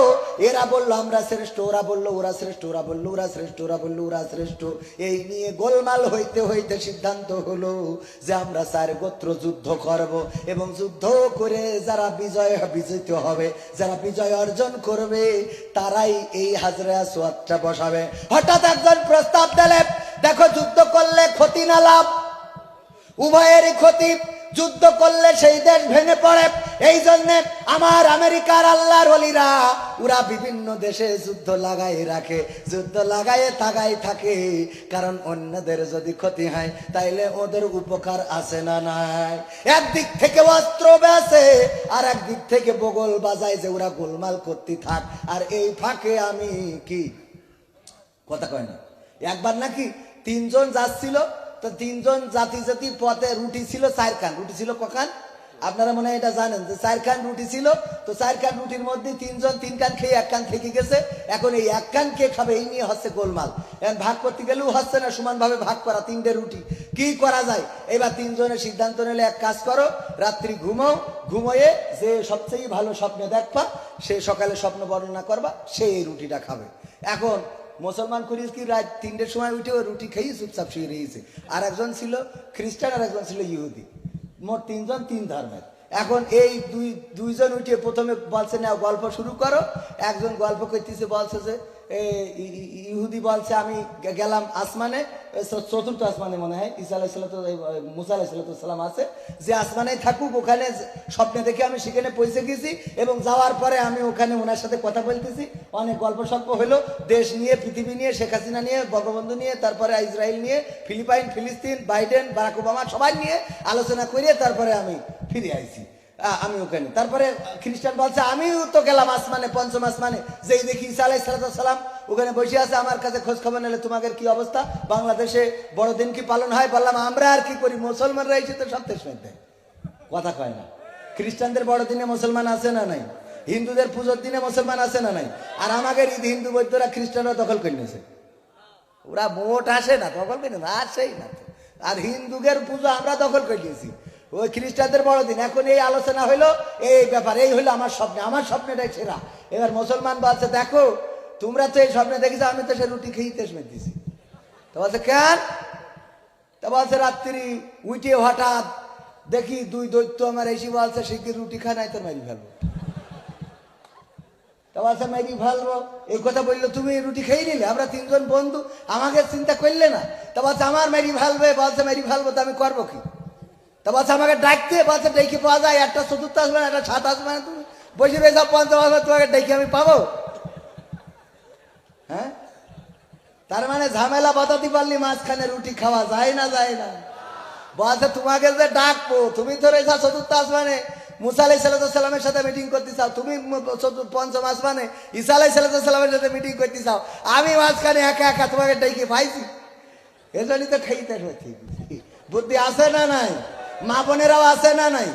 A: এরা বললো আমরা শ্রেষ্ঠ, ওরা বললো ওরা শ্রেষ্ঠ, ওরা বললো ওরা শ্রেষ্ঠ, ওরা বললো ওরা শ্রেষ্ঠ। এই নিয়ে গোলমাল হইতে হইতে সিদ্ধান্ত হলো যে আমরা 4 গোত্র যুদ্ধ করব, এবং যুদ্ধ করে যারা বিজয়িত হবে, যারা বিজয় অর্জন করবে, তারাই এই হাজরে আসওয়াদটা বসাবে। হঠাৎ একজন প্রস্তাব দিলেন, দেখো যুদ্ধ করলে ক্ষতি না লাভ, উভয়েরই ক্ষতি। যুদ্ধ করলে সেই দেশ ভেঙে পড়ে। এই জন্য আমার আমেরিকার আল্লাহর ওলিরা ওরা বিভিন্ন দেশে যুদ্ধ লাগাই রাখে, যুদ্ধ লাগায়ে তাগাই থাকে। কারণ অন্যদের যদি ক্ষতি হয় তাইলে ওদের উপকার আছে না নাই? একদিক থেকে অস্ত্র বেচে, আর একদিক থেকে বগল বাজায় যে ওরা গোলমাল করতে থাক, আর এই ফাঁকে আমি কি কথা কয় না। একবার নাকি 3 জন যাচ্ছিল, তো 3 জন জাতি জাতি পথে রুটি ছিল 4 খান। রুটি ছিল কখান? আপনারা মনে হয় এটা জানেন যে 4 খান রুটি ছিল। তো 4 খান রুটির মধ্যে 3 জন 3 খান খেয়ে 1 খান থেকে গেছে। এখন এই 1 খান কে খাবে এই নিয়ে হচ্ছে গোলমাল। এখন ভাগ করতে গেলেও হচ্ছে না সমান ভাবে ভাগ করা, 3টে রুটি কি করা যায়? এবার 3 জনের সিদ্ধান্ত নিলে, এক কাজ করো, রাত্রি ঘুমাও, ঘুমোয়ে যে সবচেয়ে ভালো স্বপ্ন দেখবা, সে সকালে স্বপ্ন বর্ণনা করবা, সে এই রুটিটা খাবে। এখন মুসলমান করিস কি রাত 3টের সময় উঠে ওই রুটি খেয়ে চুপচাপ শুয়ে রয়েছে। আর একজন ছিল খ্রিস্টান, আর একজন ছিল ইহুদি। মোট 3 জন 3 ধর্মের। এখন এই দুইজন উঠে প্রথমে বলছে না গল্প শুরু করো। একজন গল্প করতেছে, বলছে যে ইহুদি বলছে আমি গেলাম আসমানে, চতুর্থ আসমানে মনে হয় ঈসা মুসা আলাইহিসসালাম আছে, যে আসমানে থাকুক ওখানে স্বপ্নে দেখে আমি সেখানে পৌঁছে গেছি এবং যাওয়ার পরে আমি ওখানে ওনার সাথে কথা বলতেছি। অনেক গল্প সল্প হলো, দেশ নিয়ে, পৃথিবী নিয়ে, শেখ হাসিনা নিয়ে, বঙ্গবন্ধু নিয়ে, তারপরে ইসরায়েল নিয়ে, ফিলিস্তিন, বাইডেন, বারাক ওবামা সবাই নিয়ে আলোচনা করে তারপরে আমি ফিরে আইছি। আমি ওখানে তারপরে খ্রিস্টান বলছে আমিও তো গেলাম আসমানে, পঞ্চম আসমানে, যেই দেখি ঈসা আলাইহিস সালাম ওখানে বসে আছে। আমার কাছে খোঁজ খবর নিলে তোমাদের কি অবস্থা, বাংলাদেশে বড়দিন কি পালন হয়? বললাম আমরা আর কি করি, মুসলমানরা এসে তো সব দেশ দেয়, কথা কয় না। খ্রিস্টানদের বড়দিনে মুসলমান আছে না নাই? হিন্দুদের পুজোর দিনে মুসলমান আছে না নাই? আর আমাদের ঈদ হিন্দু বৈদ্যরা খ্রিস্টানরা দখল করে নিয়েছে। ওরা ভোট আসে না, দখল করে না, আসেই না। আর হিন্দুদের পুজো আমরা দখল করে নিয়েছি, ওই খ্রিস্টানদের বড়দিন। এখন এই আলোচনা হইলো এই ব্যাপার, এই হইলো আমার স্বপ্নে, আমার স্বপ্নটাই সেরা। এবার মুসলমান বলছে দেখো তোমরা তো এই স্বপ্নে দেখেছো, আমি তো সে রুটি খেয়েই তেজমের দিছি। তো বলছে কেন? তা বলছে রাত্রি উইটে হঠাৎ দেখি দুই দৈত্য আমার এসে বলছে শিগগির রুটি খা নাই তো মারি ফেলবো। তা বলছে মারি ফেলবো, এই কথা বললো তুমি রুটি খেয়ে নিলে, আমরা তিনজন বন্ধু, আমাকে চিন্তা করলে না? তা বলছে আমার মারি ফেলবে, বলছে মারি ফেলবো, তো আমি করবো কি? তা বলছে আমাকে ডাকতে, বলছে ডেকে পাওয়া যায়, একটা চতুর্থ আসবে না, একটা সাত আসবে না, তুমি বসে রয়েছে পঞ্চম আসবে, তোমাকে ডেকে আমি পাবো? হ্যাঁ, তার মানে ঝামেলা বাতাতে পারলি মাঝখানে রুটি খাওয়া যায় না, যায় না? বলছে তোমাকে যে ডাকবো, তুমি তো রয়েছে চতুর্থ আসমানে, মুসা আলাইহিস সালামের সাথে মিটিং করতে চাও, তুমি পঞ্চম আসমানে ঈসা আলাইহিস সালামের সাথে মিটিং করতে চাও, আমি মাঝখানে একা একা তোমাকে ডেকে পাইছি। এজন্যই তো খাইতে হচ্ছে। বুদ্ধি আছে না নাই? মা বোনেরাও আছে না নাই?